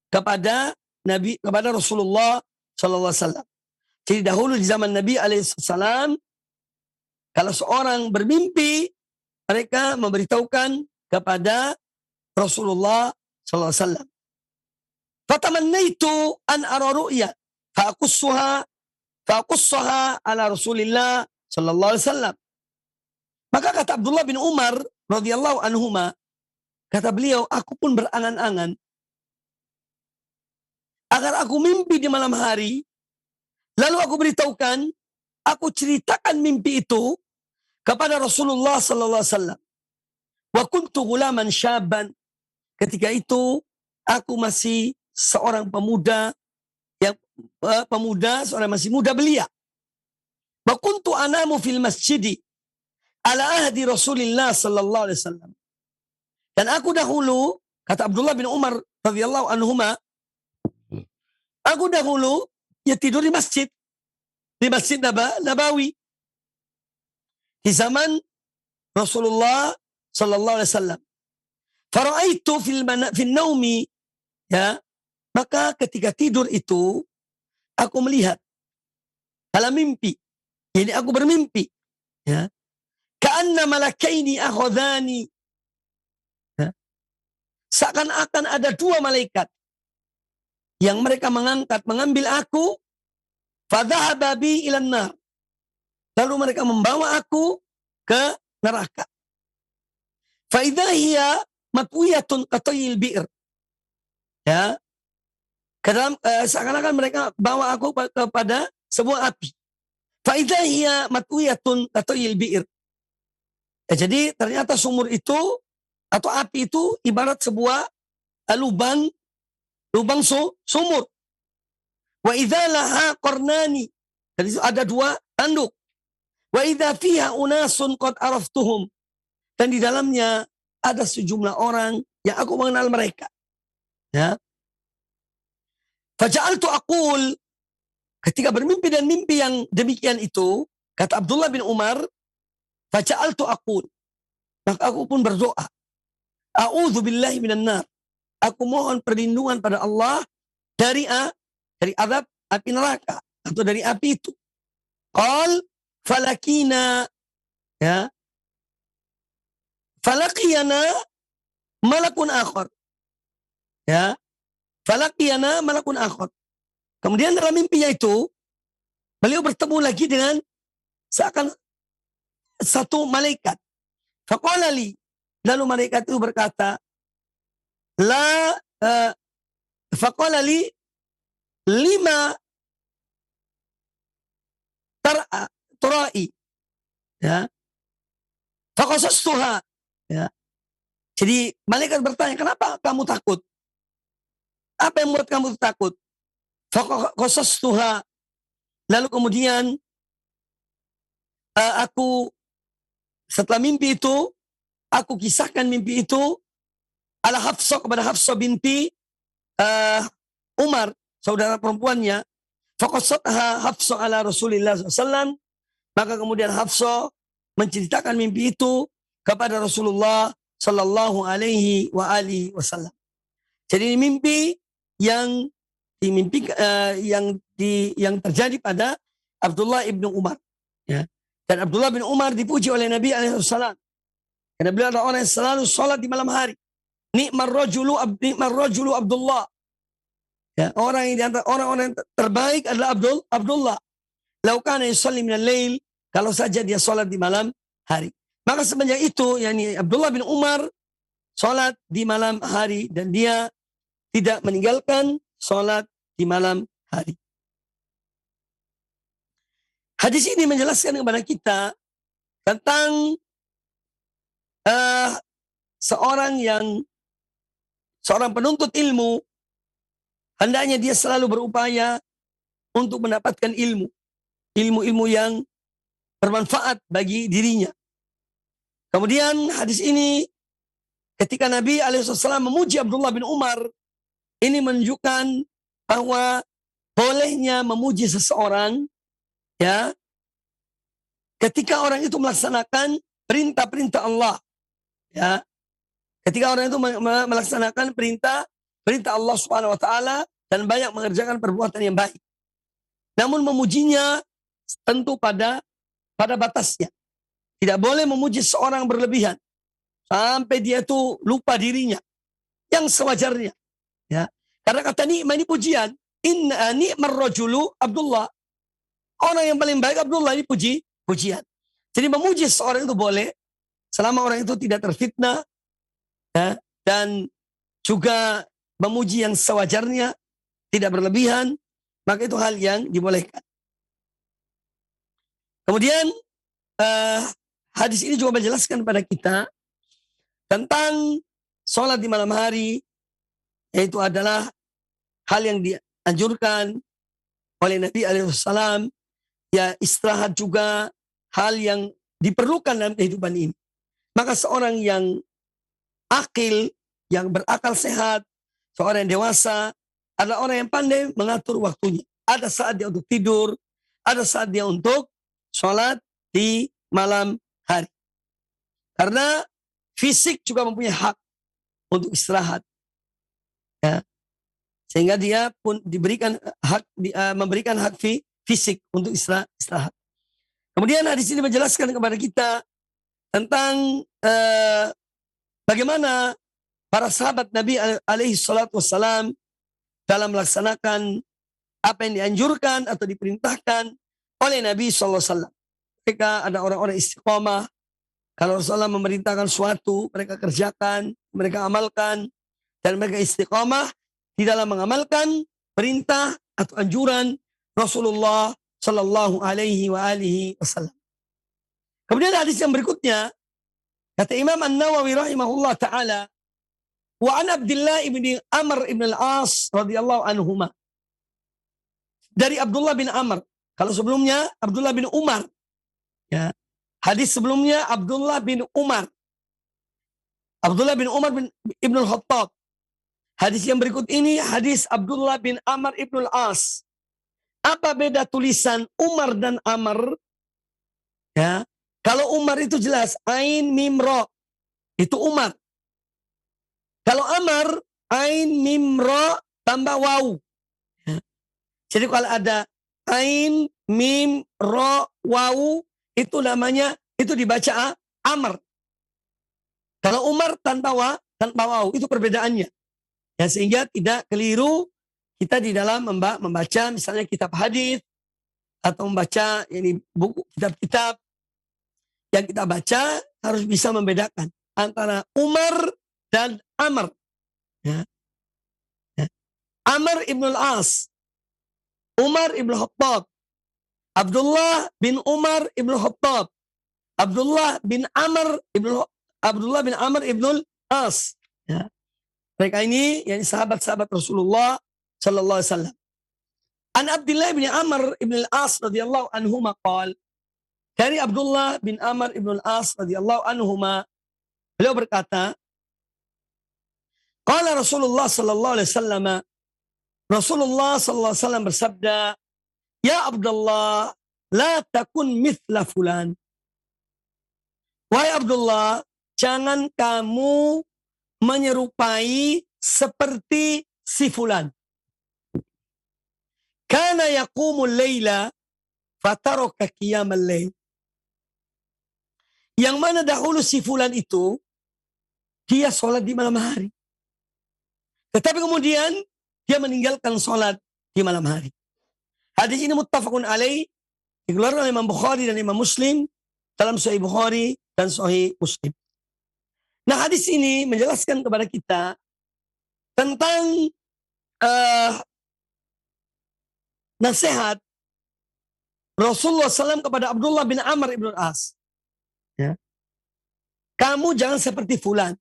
kepada Nabi, kepada Rasulullah SAW. Jadi dahulu di zaman Nabi alaihissalam, kalau seorang bermimpi, mereka memberitahukan kepada Rasulullah SAW. Fatamannaitu an ara ru'ya faqussaha ala Rasulillah sallallahu alaihi wasallam. Maka kata Abdullah bin Umar radhiyallahu anhuma, kata beliau, aku pun berangan-angan agar aku mimpi di malam hari, lalu aku beritahukan, aku ceritakan mimpi itu kepada Rasulullah sallallahu alaihi wasallam. Wa kuntu ghulaman syaban. Ketika itu aku masih seorang pemuda, seorang masih muda belia. Wa kuntu anamu fil masjidi ala ahdi Rasulillah sallallahu alaihi wasallam. Dan aku dahulu, kata Abdullah bin Umar radhiyallahu anhuma, aku dahulu ya tidur di Masjid Nabawi di zaman Rasulullah sallallahu alaihi wasallam. Faraitu fil naumi, ya, maka ketika tidur itu aku melihat dalam mimpi. Jadi aku bermimpi, ya. Ka'anna malakaini akhadhani. Ya. Seakan-akan ada dua malaikat yang mereka mengambil aku, fadhahaba bi ilan nar. Lalu mereka membawa aku ke neraka. Fa idza hiya matwiyatun qatayil bi'r. Ya. Seakan-akan mereka bawa aku kepada sebuah api. Fa idza hiya matwiyatun qatayil bi'r. Ya, jadi ternyata sumur itu atau api itu ibarat sebuah lubang sumur. Wa idza laha qarnani. Jadi ada dua tanduk. Wa idza fiha unasun qad araftuhum. Dan di dalamnya ada sejumlah orang yang aku mengenal mereka. Ya. Faja'altu aqul, ketika bermimpi dan mimpi yang demikian itu, kata Abdullah bin Umar, faja'altu aqul, maka aku pun berdoa, a'udzu billahi minan nar. Aku mohon perlindungan pada Allah dari azab api neraka atau dari api itu. Qal falakina, ya. Falaqiyana malakun akhar. Ya. Falaqiyana malakun akhar. Kemudian dalam mimpinya itu, beliau bertemu lagi dengan seakan satu malaikat. Faqala li, lalu malaikat itu berkata, faqala li lima turai. Ya. Faqasastuha. Ya. Jadi malaikat bertanya, kenapa kamu takut? Apa yang membuat kamu takut? Faqasastuha. Lalu kemudian aku setelah mimpi itu, aku kisahkan mimpi itu ala Hafsah kepada Hafsah binti Umar, saudara perempuannya. Faqasatha Hafsah ala Rasulillah SAW. Maka kemudian Hafsah menceritakan mimpi itu kepada Rasulullah Sallallahu Alaihi Wasallam. Jadi ini mimpi yang dimimpi yang terjadi pada Abdullah ibnu Umar. Ya. Dan Abdullah bin Umar dipuji oleh Nabi Alaihissalam. Karena beliau adalah orang yang selalu sholat di malam hari. Ni'mar rajulu Abdullah. Ya, orang yang terbaik adalah Abdullah. Laukana yusalli minal lail, kalau saja dia sholat di malam hari. Maka semenjak itu, yakni Abdullah bin Umar sholat di malam hari dan dia tidak meninggalkan sholat di malam hari. Hadis ini menjelaskan kepada kita tentang seorang penuntut ilmu, hendaknya dia selalu berupaya untuk mendapatkan ilmu yang bermanfaat bagi dirinya. Kemudian hadis ini ketika Nabi Alaihissalam memuji Abdullah bin Umar, ini menunjukkan bahwa bolehnya memuji seseorang, ya, ketika orang itu melaksanakan perintah-perintah Allah, ya, ketika orang itu melaksanakan perintah Allah Subhanahu Wa Taala dan banyak mengerjakan perbuatan yang baik. Namun memujinya tentu pada batasnya. Tidak boleh memuji seorang berlebihan sampai dia itu lupa dirinya yang sewajarnya. Ya, karena kata ni'mah ini pujian. Inna ni'mar rajulu Abdullah. Orang yang paling baik Abdullah ini pujian. Jadi memuji seorang itu boleh selama orang itu tidak terfitnah, ya, dan juga memuji yang sewajarnya, tidak berlebihan, maka itu hal yang dibolehkan. Kemudian hadis ini juga menjelaskan pada kita tentang sholat di malam hari, yaitu adalah hal yang dianjurkan oleh Nabi Alaihissalam. Ya, istirahat juga hal yang diperlukan dalam kehidupan ini. Maka seorang yang akil, yang berakal sehat, seorang yang dewasa, adalah orang yang pandai mengatur waktunya. Ada saat dia untuk tidur, ada saat dia untuk sholat di malam hari. Karena fisik juga mempunyai hak untuk istirahat. Ya. Sehingga dia pun memberikan hak fisik untuk istirahat. Kemudian hadis ini menjelaskan kepada kita tentang bagaimana para sahabat Nabi alaihi salatu wassalam dalam melaksanakan apa yang dianjurkan atau diperintahkan oleh Nabi SAW. Ketika ada orang-orang istiqomah, kalau Rasulullah memerintahkan suatu, mereka kerjakan, mereka amalkan, dan mereka istiqomah di dalam mengamalkan perintah atau anjuran Rasulullah Sallallahu Alaihi Wasallam. Kemudian hadis yang berikutnya, kata Imam An-Nawawi rahimahullah taala, wa an Abdullah ibni Amr ibn al-As radhiyallahu anhuma. Dari Abdullah bin Amr. Kalau sebelumnya Abdullah bin Umar. Ya. Hadis sebelumnya Abdullah bin Umar. Abdullah bin Umar bin Ibn al-Khattab. Hadis yang berikut ini hadis Abdullah bin Amr ibn al-As. Apa beda tulisan Umar dan Amr? Ya. Kalau Umar itu jelas Ain Mim Ra. Itu Umar. Kalau Amr Ain Mim Ra tambah waw. Ya. Jadi kalau ada Ain Mim Ra waw itu namanya, itu dibaca Amr. Kalau Umar tanpa waw, itu perbedaannya. Ya, sehingga tidak keliru kita di dalam membaca misalnya kitab hadis atau membaca ini buku kitab-kitab yang kita baca, harus bisa membedakan antara Umar dan Amr. Ya. Ya. Amr ibn al-As, Umar ibn Khattab, Abdullah bin Umar ibn Khattab, Abdullah bin Amr ibnul As. Ya. Mereka ini yang sahabat-sahabat Rasulullah sallallahu alaihi wasallam. An Abdullah bin Amr ibn al-As radhiyallahu anhuma qala, dari Abdullah bin Amr ibn al-As radhiyallahu anhuma, beliau berkata, qala Rasulullah sallallahu alaihi wasallam, Rasulullah sallallahu alaihi wasallam bersabda, ya Abdullah, la takun mithla fulan. Wahai Abdullah, jangan kamu menyerupai seperti si fulan. Kana yaqumul laila fataraka qiyamal lail. Yang mana dahulu si fulan itu dia sholat di malam hari. Tetapi kemudian dia meninggalkan sholat di malam hari. Hadis ini muttafaqun alaih, dikeluarkan oleh Imam Bukhari dan Imam Muslim dalam Sahih Bukhari dan Sahih Muslim. Nah, hadis ini menjelaskan kepada kita tentang nasihat Rasulullah SAW kepada Abdullah bin Amr ibn As. Ya. Kamu jangan seperti fulan.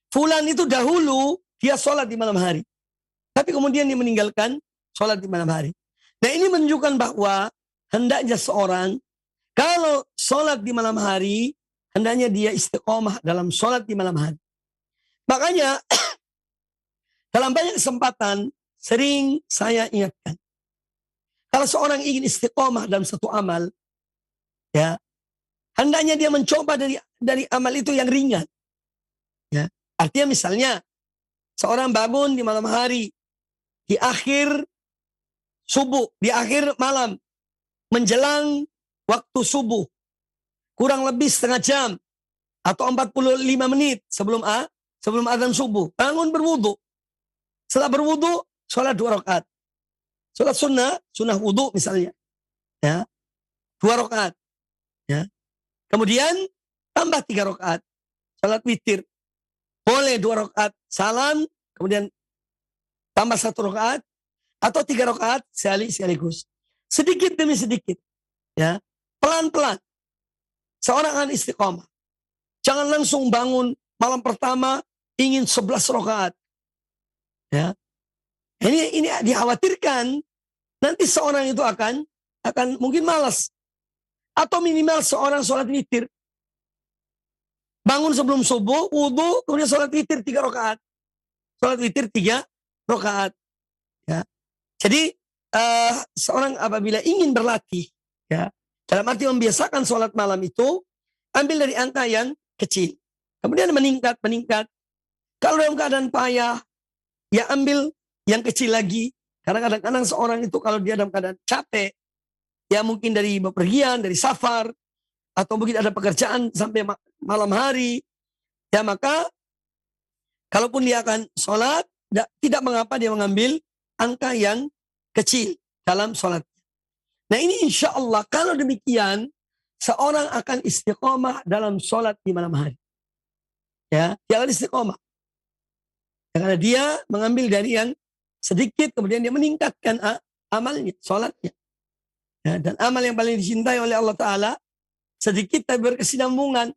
Fulan itu dahulu dia sholat di malam hari. Tapi kemudian dia meninggalkan sholat di malam hari. Nah, ini menunjukkan bahwa hendaknya seorang kalau sholat di malam hari, hendaknya dia istiqomah dalam sholat di malam hari. Makanya dalam banyak kesempatan sering saya ingatkan, kalau seorang ingin istiqomah dalam satu amal, ya, hendaknya dia mencoba dari amal itu yang ringan. Ya, artinya misalnya seorang bangun di malam hari, di akhir subuh, di akhir malam, menjelang waktu subuh, kurang lebih setengah jam atau 45 menit sebelum azan subuh, bangun berwudu. Setelah berwudu, sholat 2 rakaat. Sholat sunnah wudu misalnya, ya, 2 rakaat. Ya. Kemudian tambah 3 rakaat, sholat witir. Boleh 2 rakaat salam, kemudian tambah 1 rakaat, atau 3 rakaat sekaligus. Sedikit demi sedikit, ya, pelan-pelan. Seorang akan istiqomah. Jangan langsung bangun malam pertama ingin 11 rakaat. Ya. Ini dikhawatirkan nanti seorang itu akan mungkin malas. Atau minimal seorang sholat witir. Bangun sebelum subuh, wudu, kemudian sholat witir 3 rakaat. Sholat witir 3 rakaat. Ya. Jadi seorang apabila ingin berlatih, ya, dalam arti membiasakan sholat malam itu, ambil dari angka yang kecil. Kemudian meningkat. Kalau dalam keadaan payah, ya ambil yang kecil lagi. Karena kadang-kadang seorang itu kalau dia dalam keadaan capek, ya mungkin dari bepergian, dari safar, atau mungkin ada pekerjaan sampai malam hari, ya maka kalaupun dia akan sholat, tidak mengapa dia mengambil angka yang kecil dalam sholat. Nah, ini insya Allah kalau demikian seorang akan istiqomah dalam sholat di malam hari. Ya, dia akan istiqomah. Ya, karena dia mengambil dari yang sedikit, kemudian dia meningkatkan amalnya, sholatnya. Ya, dan amal yang paling dicintai oleh Allah Ta'ala, sedikit tapi berkesinambungan.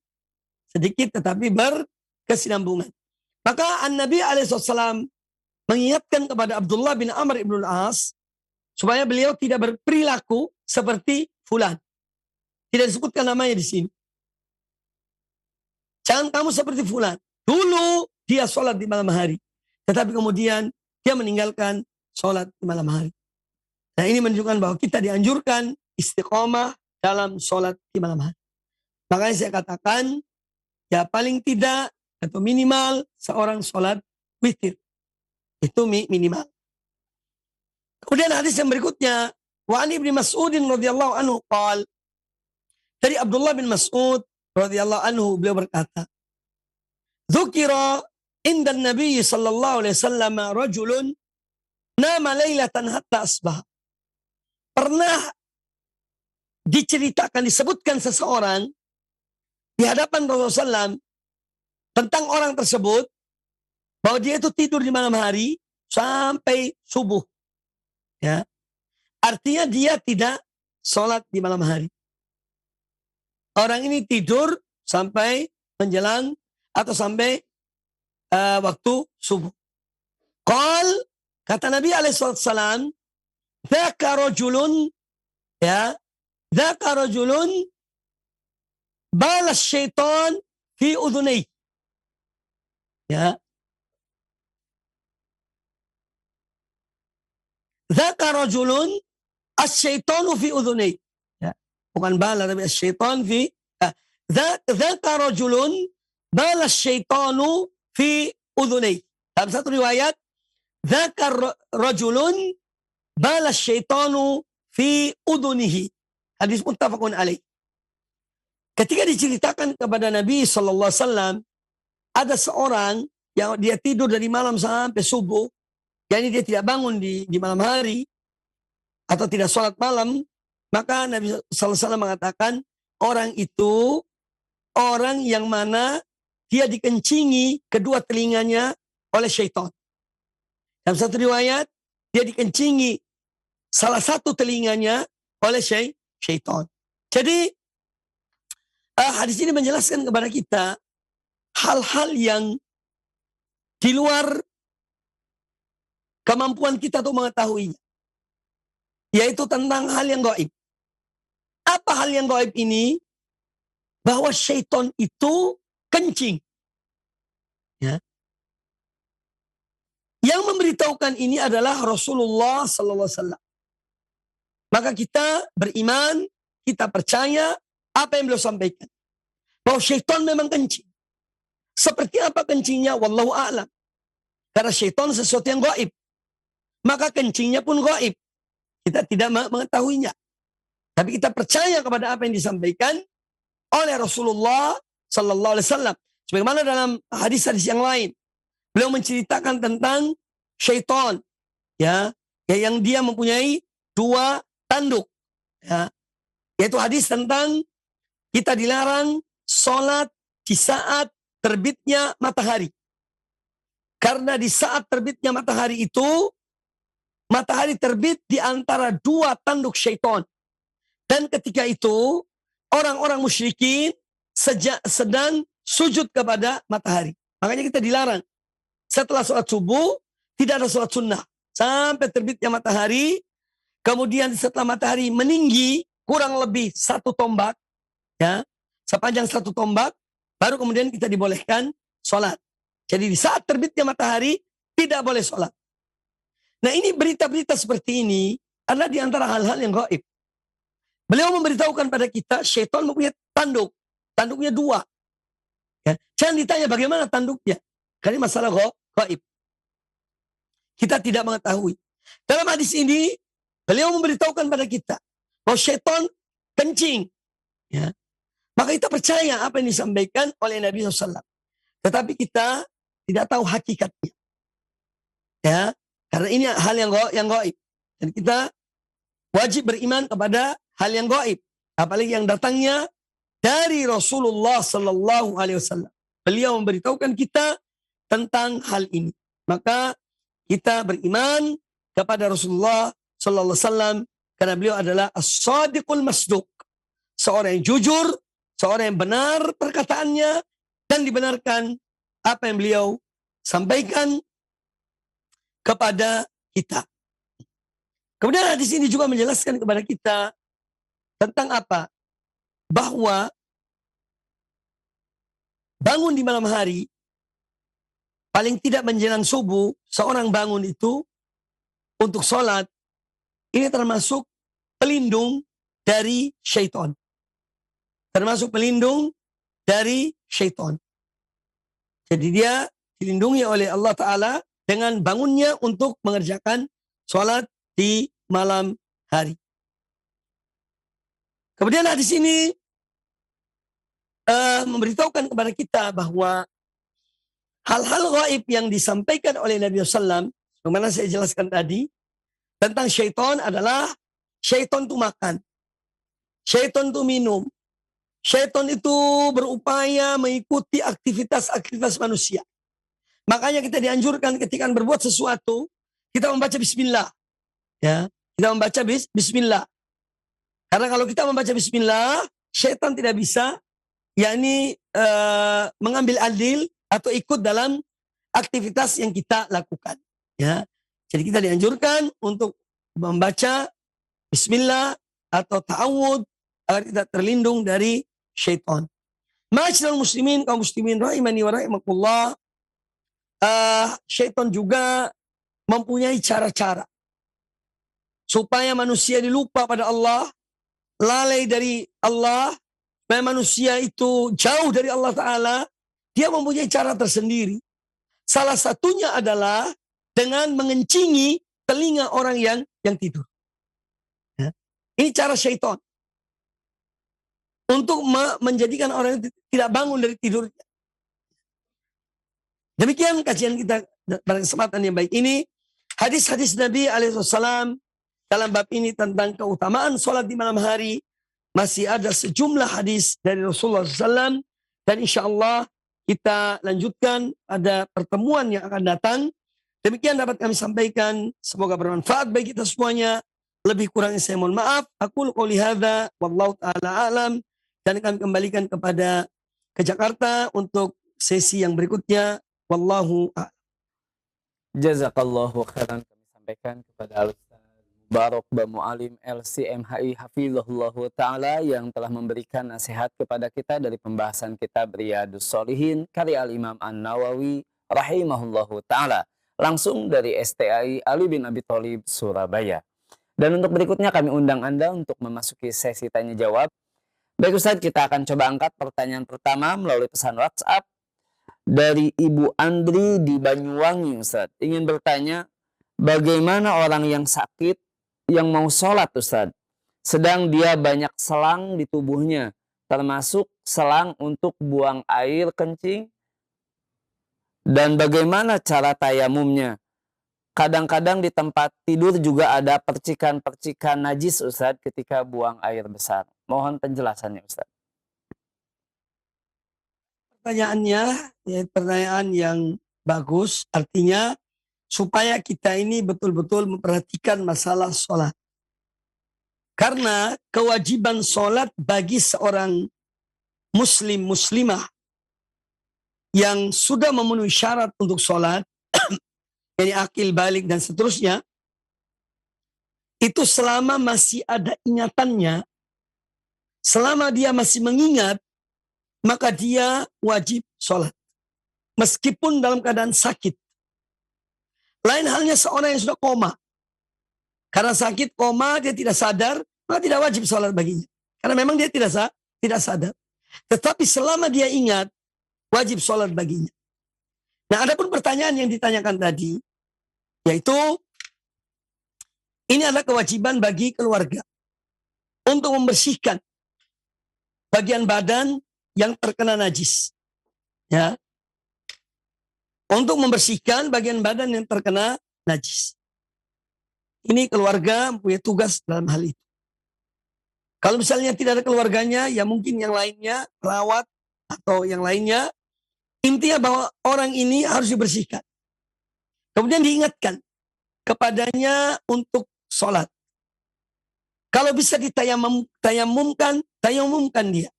Sedikit tetapi berkesinambungan. Maka An-Nabi SAW mengingatkan kepada Abdullah bin Amr ibn al-As, supaya beliau tidak berperilaku seperti fulan. Tidak disebutkan namanya di sini. Jangan kamu seperti fulan. Dulu dia sholat di malam hari. Tetapi kemudian dia meninggalkan sholat di malam hari. Nah, ini menunjukkan bahwa kita dianjurkan istiqomah dalam sholat di malam hari. Makanya saya katakan, ya paling tidak atau minimal seorang sholat witir. Itu minimal. Kemudian hadis yang berikutnya, wa an Ibnu Mas'udin radhiyallahu anhu qala, dari Abdullah bin Mas'ud radhiyallahu anhu beliau berkata, dzukira inda Nabi sallallahu alaihi wasallam rajulun nama lailatan hatta asbah. Pernah diceritakan, disebutkan seseorang di hadapan Rasulullah SAW tentang orang tersebut bahwa dia itu tidur di malam hari sampai subuh. Ya. Artinya dia tidak sholat di malam hari. orang ini tidur sampai menjelang atau sampai waktu subuh. Kata Nabi alaihissalam, dzaka rajulun, ya, dzaka rajulun balas syaitan fi udhunai. Ya. Dzaka rajulun asyaitanu fi udhunai. Ya. Bukan bala tapi asyaitan fi dzaka rajulun balas syaitanu fi udhunai. Dalam satu riwayat, dzaka rajulun balas syaitanu fi udhunihi. Hadis muttafaqun alaih. Ketika diceritakan kepada Nabi SAW, ada seorang yang dia tidur dari malam sampai subuh, yakni dia tidak bangun di malam hari, atau tidak sholat malam, maka Nabi SAW mengatakan, orang itu, orang yang mana dia dikencingi kedua telinganya oleh syaitan. Dalam satu riwayat, dia dikencingi salah satu telinganya oleh syaitan. Jadi, hadis ini menjelaskan kepada kita hal-hal yang di luar kemampuan kita untuk mengetahuinya. Yaitu tentang hal yang gaib. Apa hal yang gaib ini? Bahwa syaitan itu kencing. Ya. Yang memberitahukan ini adalah Rasulullah SAW. Maka kita beriman, kita percaya apa yang beliau sampaikan. Bahwa syaitan memang kencing. Seperti apa kencingnya? Wallahu a'lam. Karena syaitan sesuatu yang gaib. Maka kencingnya pun gaib. Kita tidak mengetahuinya. Tapi kita percaya kepada apa yang disampaikan oleh Rasulullah Sallallahu Alaihi Wasallam. Sebagaimana dalam hadis-hadis yang lain. Beliau menceritakan tentang syaitan. Ya, yang dia mempunyai dua tanduk. Ya, yaitu hadis tentang kita dilarang sholat di saat terbitnya matahari. Karena di saat terbitnya matahari itu, matahari terbit di antara dua tanduk syaitan. Dan ketika itu, orang-orang musyrikin sedang sujud kepada matahari. Makanya kita dilarang. Setelah sholat subuh, tidak ada sholat sunnah. Sampai terbitnya matahari, kemudian setelah matahari meninggi, kurang lebih 1 tombak, ya, sepanjang 1 tombak, baru kemudian kita dibolehkan sholat. Jadi di saat terbitnya matahari, tidak boleh sholat. Nah ini berita-berita seperti ini adalah di antara hal-hal yang gaib. Beliau memberitahukan pada kita, syaitan mempunyai tanduk. Tanduknya 2. Ya. Jangan ditanya bagaimana tanduknya. Karena masalah gaib. Kita tidak mengetahui. Dalam hadis ini, beliau memberitahukan pada kita bahwa syaitan kencing. Ya. Maka kita percaya apa yang disampaikan oleh Nabi SAW. Tetapi kita tidak tahu hakikatnya. Ya, karena ini hal yang gaib. Dan kita wajib beriman kepada hal yang gaib. Apalagi yang datangnya dari Rasulullah Sallallahu Alaihi Wasallam. Beliau memberitahukan kita tentang hal ini. Maka kita beriman kepada Rasulullah Sallallahu Alaihi Wasallam karena beliau adalah as-sadiqul masduq. Seorang yang jujur, seorang yang benar perkataannya, dan dibenarkan apa yang beliau sampaikan kepada kita. Kemudian hadis ini juga menjelaskan kepada kita tentang apa? Bahwa bangun di malam hari, paling tidak menjelang subuh, seorang bangun itu untuk sholat, ini termasuk pelindung dari syaitan. Termasuk pelindung dari syaitan. Jadi dia dilindungi oleh Allah Ta'ala dengan bangunnya untuk mengerjakan sholat di malam hari. Kemudian hadis ini memberitahukan kepada kita bahwa hal-hal gaib yang disampaikan oleh Nabi SAW, bagaimana saya jelaskan tadi, tentang syaitan adalah syaitan itu makan, syaitan itu minum, syaitan itu berupaya mengikuti aktivitas-aktivitas manusia. Makanya kita dianjurkan ketika berbuat sesuatu, kita membaca bismillah. Ya, kita membaca bismillah. Karena kalau kita membaca bismillah, syaitan tidak bisa yakni mengambil andil atau ikut dalam aktivitas yang kita lakukan. Ya, jadi kita dianjurkan untuk membaca Bismillah atau ta'awud agar kita terlindung dari syaitan. Ma'asyiral muslimin, kaum muslimin rahimani wa rahimakumullah, syaitan juga mempunyai cara-cara supaya manusia dilupa pada Allah, lalai dari Allah, supaya manusia itu jauh dari Allah Ta'ala. Dia mempunyai cara tersendiri. Salah satunya adalah dengan mengencingi telinga orang yang tidur. Ya. Ini cara syaitan untuk menjadikan orang itu tidak bangun dari tidurnya. Demikian kajian kita pada kesempatan yang baik ini. Hadis-hadis Nabi alaihissalam dalam bab ini tentang keutamaan sholat di malam hari. Masih ada sejumlah hadis dari Rasulullah SAW. Dan insya Allah kita lanjutkan pada pertemuan yang akan datang. Demikian dapat kami sampaikan. Semoga bermanfaat bagi kita semuanya. Lebih kurangnya saya mohon maaf. Aku qouli hadza wallahu ta'ala alam. Dan kami kembalikan ke Jakarta untuk sesi yang berikutnya. Wallahu a'lam. Jazakallahu khairan, kami sampaikan kepada Al-Ustaz Mubarak Ba Mu'alim LCMHI Hafizahullahu Ta'ala yang telah memberikan nasihat kepada kita dari pembahasan kitab Riyadus Shalihin karya Al-Imam An-Nawawi rahimahullahu Ta'ala langsung dari STAI Ali bin Abi Thalib Surabaya. Dan untuk berikutnya kami undang Anda untuk memasuki sesi tanya jawab. Baik Ustaz, kita akan coba angkat pertanyaan pertama melalui pesan WhatsApp dari Ibu Andri di Banyuwangi. Ustaz ingin bertanya, bagaimana orang yang sakit yang mau sholat Ustaz, sedang dia banyak selang di tubuhnya, termasuk selang untuk buang air kencing, dan bagaimana cara tayamumnya? Kadang-kadang di tempat tidur juga ada percikan-percikan najis Ustaz ketika buang air besar. Mohon penjelasannya Ustaz. Pertanyaannya ya, pertanyaan yang bagus, artinya supaya kita ini betul-betul memperhatikan masalah sholat. Karena kewajiban sholat bagi seorang muslim muslimah yang sudah memenuhi syarat untuk sholat, yani akil balik dan seterusnya, itu selama masih ada ingatannya, selama dia masih mengingat, maka dia wajib sholat. Meskipun dalam keadaan sakit. Lain halnya seorang yang sudah koma. Karena sakit koma, dia tidak sadar, maka tidak wajib sholat baginya. Karena memang dia tidak sadar. Tetapi selama dia ingat, wajib sholat baginya. Nah, adapun pertanyaan yang ditanyakan tadi, yaitu ini adalah kewajiban bagi keluarga untuk membersihkan bagian badan yang terkena najis. Ya. Untuk membersihkan bagian badan yang terkena najis. Ini keluarga punya tugas dalam hal itu. Kalau misalnya tidak ada keluarganya, ya mungkin yang lainnya, perawat atau yang lainnya, intinya bahwa orang ini harus dibersihkan. Kemudian diingatkan kepadanya untuk sholat. Kalau bisa tayamumkan dia.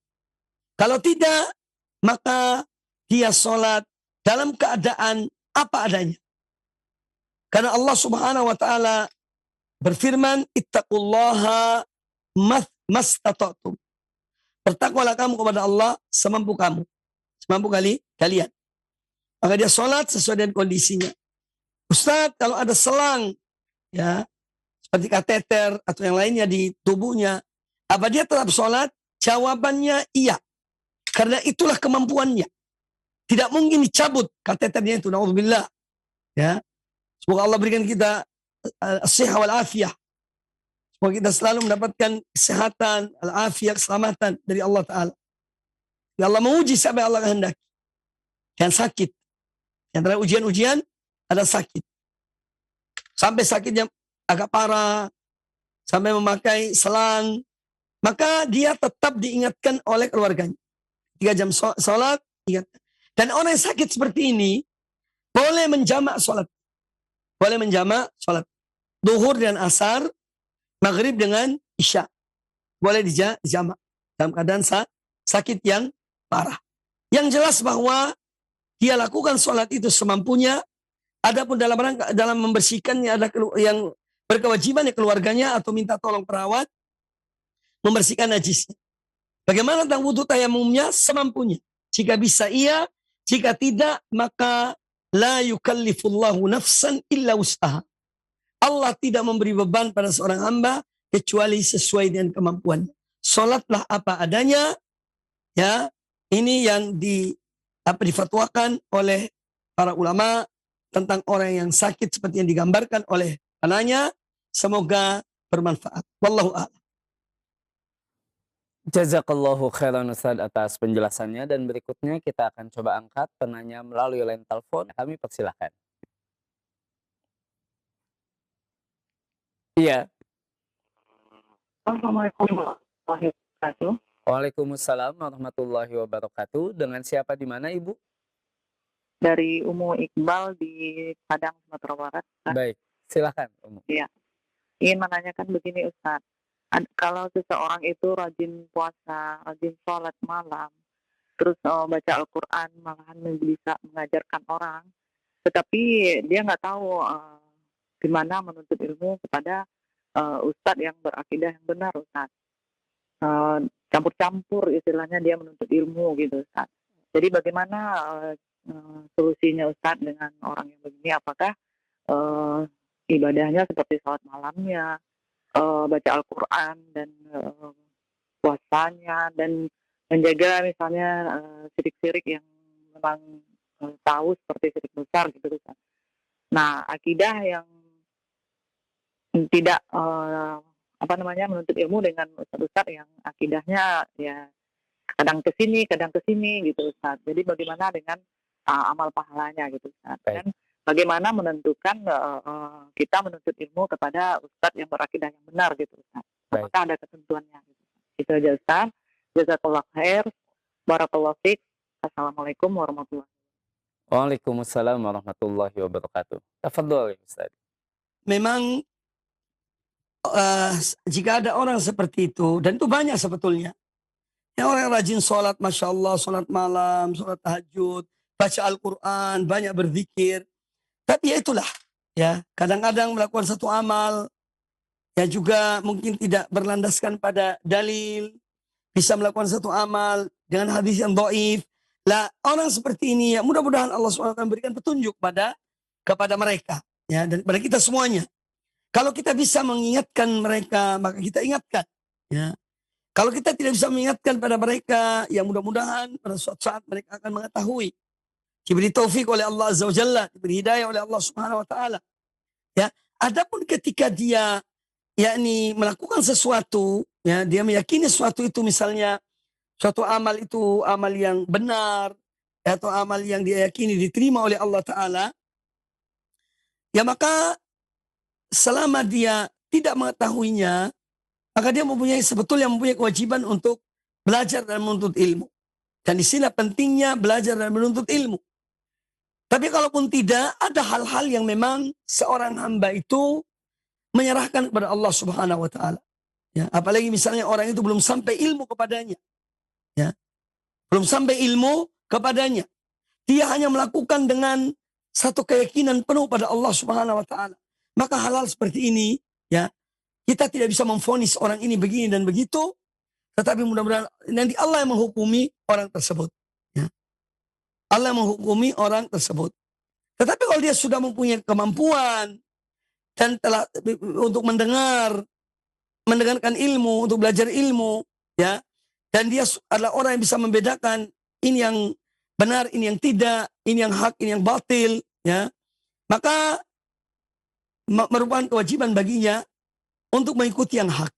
Kalau tidak, maka dia sholat dalam keadaan apa adanya. Karena Allah Subhanahu wa Ta'ala berfirman, ittaqullaha mastata'tum. Bertakwalah kamu kepada Allah semampu kamu. Semampu kalian. Maka dia sholat sesuai dengan kondisinya. Ustaz, kalau ada selang, ya, seperti kateter atau yang lainnya di tubuhnya, apa dia tetap sholat? Jawabannya iya. Karena itulah kemampuannya. Tidak mungkin dicabut kateternya itu. Na'udzubillah. Ya. Semoga Allah berikan kita as-sihah wal afiyah. Semoga kita selalu mendapatkan kesehatan, al-afiyah, keselamatan dari Allah Ta'ala. Ya Allah menguji sampai Allah kehendaki. Dan sakit. Di antara ujian-ujian ada sakit. Sampai sakitnya agak parah. Sampai memakai selang. Maka dia tetap diingatkan oleh keluarganya. 3 jam sholat. Dan orang yang sakit seperti ini boleh menjamak sholat. Boleh menjamak sholat. Duhur dan asar, maghrib dengan isya. Boleh dijamak. dalam keadaan sakit yang parah. Yang jelas bahwa dia lakukan sholat itu semampunya. Adapun dalam rangka dalam membersihkannya ada yang berkewajiban ya keluarganya atau minta tolong perawat membersihkan najisnya. Bagaimana tentang wudhu tayamumnya? Semampunya. Jika bisa iya, jika tidak maka la yukallifullahu nafsan illa wus'aha. Allah tidak memberi beban pada seorang hamba kecuali sesuai dengan kemampuannya. Salatlah apa adanya, ya. Ini yang difatwakan oleh para ulama tentang orang yang sakit seperti yang digambarkan oleh penanya. Semoga bermanfaat. Wallahu a'lam. Jazakallahu khairan Ustaz atas penjelasannya, dan berikutnya kita akan coba angkat penanya melalui line telepon. Kami persilahkan. Iya. Assalamualaikum warahmatullahi wabarakatuh. Waalaikumsalam warahmatullahi wabarakatuh. Dengan siapa di mana Ibu? Dari Umu Iqbal di Padang, Sumatera Barat. Baik, silakan Umu. Iya. Ingin menanyakan begini Ustaz. Kalau seseorang itu rajin puasa, rajin sholat malam, terus baca Al-Quran, malahan bisa mengajarkan orang, tetapi dia nggak tahu gimana menuntut ilmu kepada Ustadz yang berakidah yang benar Ustaz. Campur-campur istilahnya dia menuntut ilmu gitu Ustaz. Jadi bagaimana solusinya Ustaz dengan orang yang begini? Apakah ibadahnya seperti sholat malamnya, baca Al-Quran dan puasanya, dan menjaga misalnya syirik-syirik yang memang tahu seperti syirik besar gitu Ustaz. Nah, akidah yang tidak menuntut ilmu dengan ustaz-ustaz yang akidahnya ya kadang ke sini gitu Ustaz. Jadi bagaimana dengan amal pahalanya gitu Ustaz. Dan bagaimana menentukan kita menuntut ilmu kepada ustaz yang berakidah yang benar gitu Ustaz. Apakah ada ketentuannya gitu. Itu aja Ustaz. Jazakallahu khair. Barakallahu fiik. Assalamualaikum warahmatullahi wabarakatuh. Waalaikumsalam warahmatullahi wabarakatuh. Tafadhol Ustaz. Memang jika ada orang seperti itu, dan itu banyak sebetulnya, yang orang yang rajin sholat, Masya Allah, sholat malam, sholat tahajud, baca Al-Quran, banyak berzikir, tapi ya itulah, ya kadang-kadang melakukan satu amal, ya juga mungkin tidak berlandaskan pada dalil, bisa melakukan satu amal dengan hadis yang dhaif. Lah orang seperti ini ya mudah-mudahan Allah SWT memberikan petunjuk kepada mereka, ya, dan pada kita semuanya. Kalau kita bisa mengingatkan mereka, maka kita ingatkan. Ya. Kalau kita tidak bisa mengingatkan pada mereka, ya mudah-mudahan pada suatu saat mereka akan mengetahui. Diberi taufik oleh Allah Azza wa Jalla, diberi hidayah oleh Allah Subhanahu wa Ta'ala. Ya. Adapun ketika dia yakni melakukan sesuatu, ya, dia meyakini sesuatu itu misalnya suatu amal itu amal yang benar, atau amal yang dia yakini diterima oleh Allah Ta'ala, ya maka selama dia tidak mengetahuinya, maka dia sebetulnya mempunyai kewajiban untuk belajar dan menuntut ilmu. Dan di sini pentingnya belajar dan menuntut ilmu. Tapi kalaupun tidak, ada hal-hal yang memang seorang hamba itu menyerahkan kepada Allah Subhanahu wa Ta'ala. Ya, apalagi misalnya orang itu belum sampai ilmu kepadanya. Ya, belum sampai ilmu kepadanya. Dia hanya melakukan dengan satu keyakinan penuh pada Allah Subhanahu wa Ta'ala. Maka hal-hal seperti ini, ya, kita tidak bisa memvonis orang ini begini dan begitu, tetapi mudah-mudahan nanti Allah yang menghukumi orang tersebut. Ya. Allah yang menghukumi orang tersebut. Tetapi kalau dia sudah mempunyai kemampuan dan telah untuk mendengarkan ilmu, untuk belajar ilmu, ya, dan dia adalah orang yang bisa membedakan ini yang benar, ini yang tidak, ini yang hak, ini yang batil, ya, maka merupakan kewajiban baginya untuk mengikuti yang hak.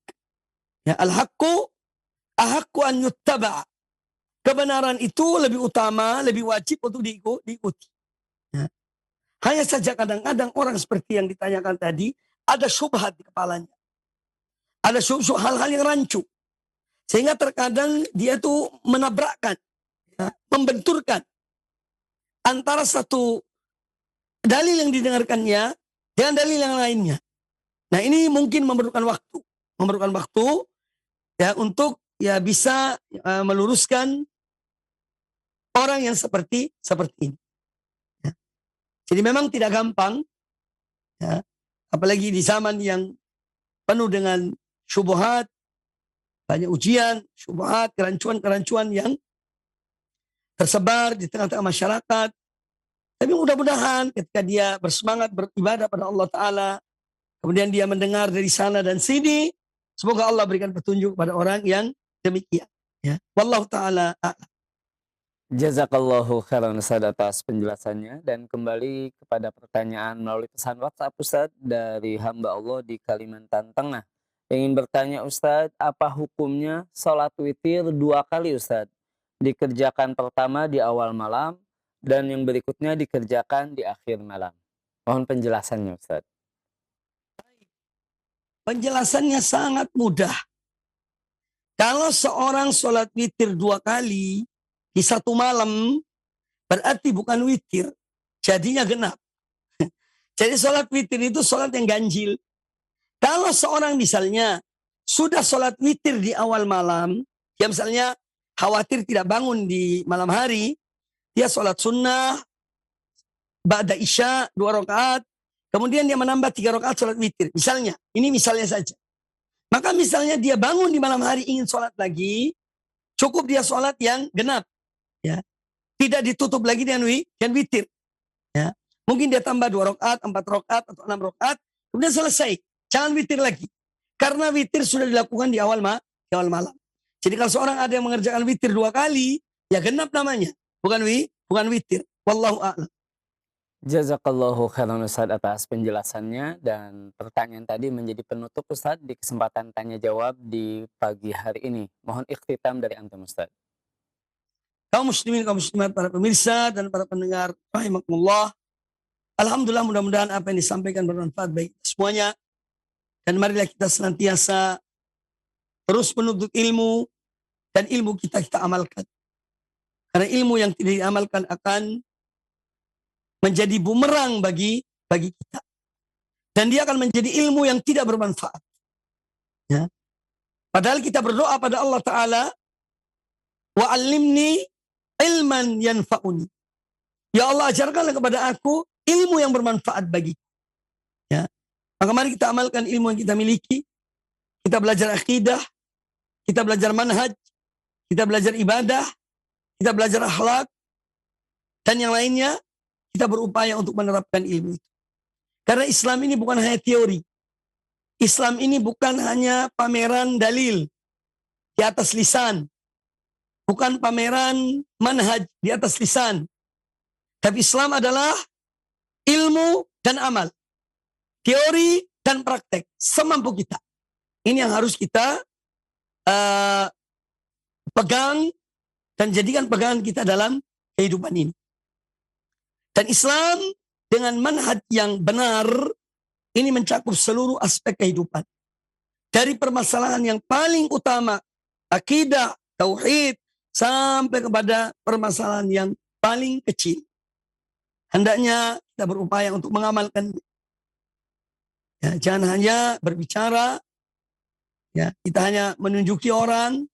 Ya, al-haqqu ahaqqu an yuttaba'. Kebenaran itu lebih utama, lebih wajib untuk diikuti. Ya. Hanya saja kadang-kadang orang seperti yang ditanyakan tadi, ada syubhat di kepalanya. Ada hal-hal yang rancu. Sehingga terkadang dia tuh menabrakkan, ya, membenturkan antara satu dalil yang didengarkannya dengan dalil yang lainnya. Nah ini mungkin memerlukan waktu ya untuk ya bisa meluruskan orang yang seperti ini. Ya. Jadi memang tidak gampang, ya, apalagi di zaman yang penuh dengan syubhat, banyak ujian, syubhat, kerancuan-kerancuan yang tersebar di tengah-tengah masyarakat. Tapi mudah-mudahan ketika dia bersemangat beribadah pada Allah Ta'ala, kemudian dia mendengar dari sana dan sini, semoga Allah berikan petunjuk pada orang yang demikian. Ya. Wallahu Ta'ala a'lam. Jazakallahu khairan Ustaz atas penjelasannya, dan kembali kepada pertanyaan melalui pesan WhatsApp Ustaz dari hamba Allah di Kalimantan Tengah. Ingin bertanya Ustaz, apa hukumnya sholat witir 2 kali Ustaz? Dikerjakan pertama di awal malam dan yang berikutnya dikerjakan di akhir malam. Mohon penjelasannya Ustaz. Penjelasannya sangat mudah. Kalau seorang sholat witir 2 kali di satu malam, berarti bukan witir, jadinya genap. Jadi sholat witir itu sholat yang ganjil. Kalau seorang misalnya sudah sholat witir di awal malam, ya misalnya khawatir tidak bangun di malam hari, dia sholat sunnah, ba'da isya 2 rakaat, kemudian dia menambah 3 rakaat sholat witir. Misalnya, ini misalnya saja. Maka misalnya dia bangun di malam hari ingin sholat lagi, cukup dia sholat yang genap. Ya, tidak ditutup lagi dengan witir. Ya, mungkin dia tambah 2 rakaat, 4 rakaat atau 6 rakaat, kemudian selesai. Jangan witir lagi, karena witir sudah dilakukan di awal malam. Jadi kalau seorang ada yang mengerjakan witir 2 kali, ya genap namanya, bukan witir. Wallahu a'lam. Jazakallahu khairan Ustaz atas penjelasannya, dan pertanyaan tadi menjadi penutup Ustaz di kesempatan tanya jawab di pagi hari ini. Mohon ikhtitam dari antum Ustaz. Kaum muslimin, kaum muslimat, para pemirsa dan para pendengar rahimakumullah. Alhamdulillah, mudah-mudahan apa yang disampaikan bermanfaat bagi semuanya. Dan marilah kita senantiasa terus menuntut ilmu, dan ilmu kita amalkan. Karena ilmu yang tidak diamalkan akan menjadi bumerang bagi kita. Dan dia akan menjadi ilmu yang tidak bermanfaat. Ya. Padahal kita berdoa pada Allah Ta'ala, wa'allimni ilman yanfa'uni. Ya Allah, ajarkanlah kepada aku ilmu yang bermanfaat bagi. Ya. Maka mari kita amalkan ilmu yang kita miliki. Kita belajar akidah, kita belajar manhaj, kita belajar ibadah, kita belajar akhlak, dan yang lainnya. Kita berupaya untuk menerapkan ilmu itu. Karena Islam ini bukan hanya teori. Islam ini bukan hanya pameran dalil di atas lisan. Bukan pameran manhaj di atas lisan. Tapi Islam adalah ilmu dan amal. Teori dan praktek. Semampu kita. Ini yang harus kita pegang dan jadikan pegangan kita dalam kehidupan ini. Dan Islam dengan manhaj yang benar ini mencakup seluruh aspek kehidupan. Dari permasalahan yang paling utama, akidah, tauhid, sampai kepada permasalahan yang paling kecil. Hendaknya kita berupaya untuk mengamalkan. Ya, jangan hanya berbicara, ya, kita hanya menunjuki orang,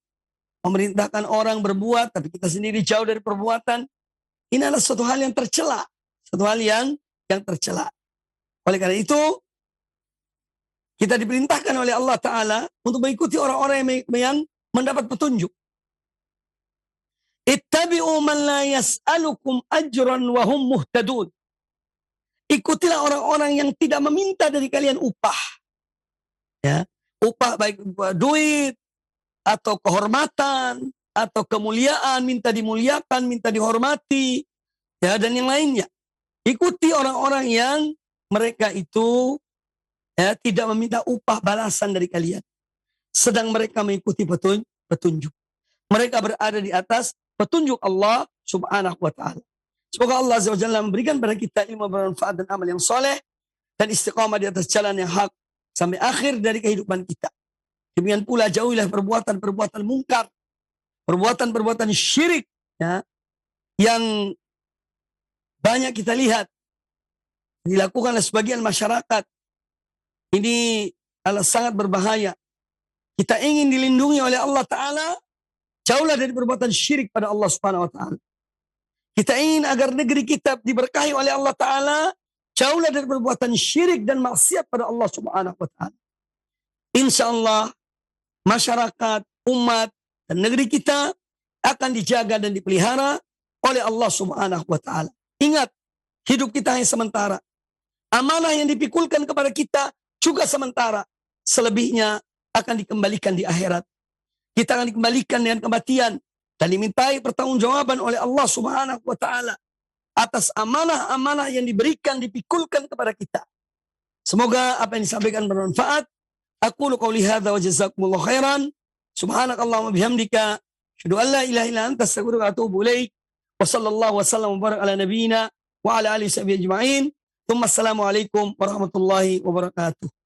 memerintahkan orang berbuat, tapi kita sendiri jauh dari perbuatan. Ini adalah suatu hal yang tercela. Suatu hal yang tercela. Oleh karena itu, kita diperintahkan oleh Allah Ta'ala untuk mengikuti orang-orang yang mendapat petunjuk. Ittabi'u man la yas'alukum ajran wa hum muhtadun. Ikutilah orang-orang yang tidak meminta dari kalian upah. Ya, upah baik duit, atau kehormatan, atau kemuliaan, minta dimuliakan, minta dihormati, ya, dan yang lainnya. Ikuti orang-orang yang mereka itu, ya, tidak meminta upah balasan dari kalian. Sedang mereka mengikuti petunjuk. Mereka berada di atas petunjuk Allah Subhanahu wa ta'ala. Semoga Allah Azza wa Jalla memberikan pada kita ilmu bermanfaat dan amal yang soleh, dan istiqamah di atas jalan yang hak sampai akhir dari kehidupan kita. Demikian pula jauhilah perbuatan-perbuatan mungkar, perbuatan-perbuatan syirik, ya, yang banyak kita lihat dilakukan oleh sebagian masyarakat. Ini adalah sangat berbahaya. kita ingin dilindungi oleh Allah Ta'ala, jauhlah dari perbuatan syirik pada Allah Subhanahu Wa Ta'ala. Kita ingin agar negeri kita diberkahi oleh Allah Ta'ala, jauhlah dari perbuatan syirik dan maksiat pada Allah Subhanahu Wa Ta'ala. Insya Allah, masyarakat, umat, dan negeri kita akan dijaga dan dipelihara oleh Allah Subhanahu Wa Ta'ala. Ingat, hidup kita hanya sementara. Amanah yang dipikulkan kepada kita juga sementara. Selebihnya akan dikembalikan di akhirat. Kita akan dikembalikan dengan kematian dan dimintai pertanggungjawaban oleh Allah Subhanahu Wa Ta'ala atas amanah-amanah yang diberikan, dipikulkan kepada kita. Semoga apa yang disampaikan bermanfaat. Aqulu qouli hadza wa jazakumullahu khairan. Subhanakallahumma bihamdika asyhadu an la ilaha illa anta astaghfiruka wa atubu ilaik. Wa sallallahu wasallam wa baraka ala nabiyyina wa ala alihi wa sahbihi ajma'in. Assalamualaikum warahmatullahi wabarakatuh.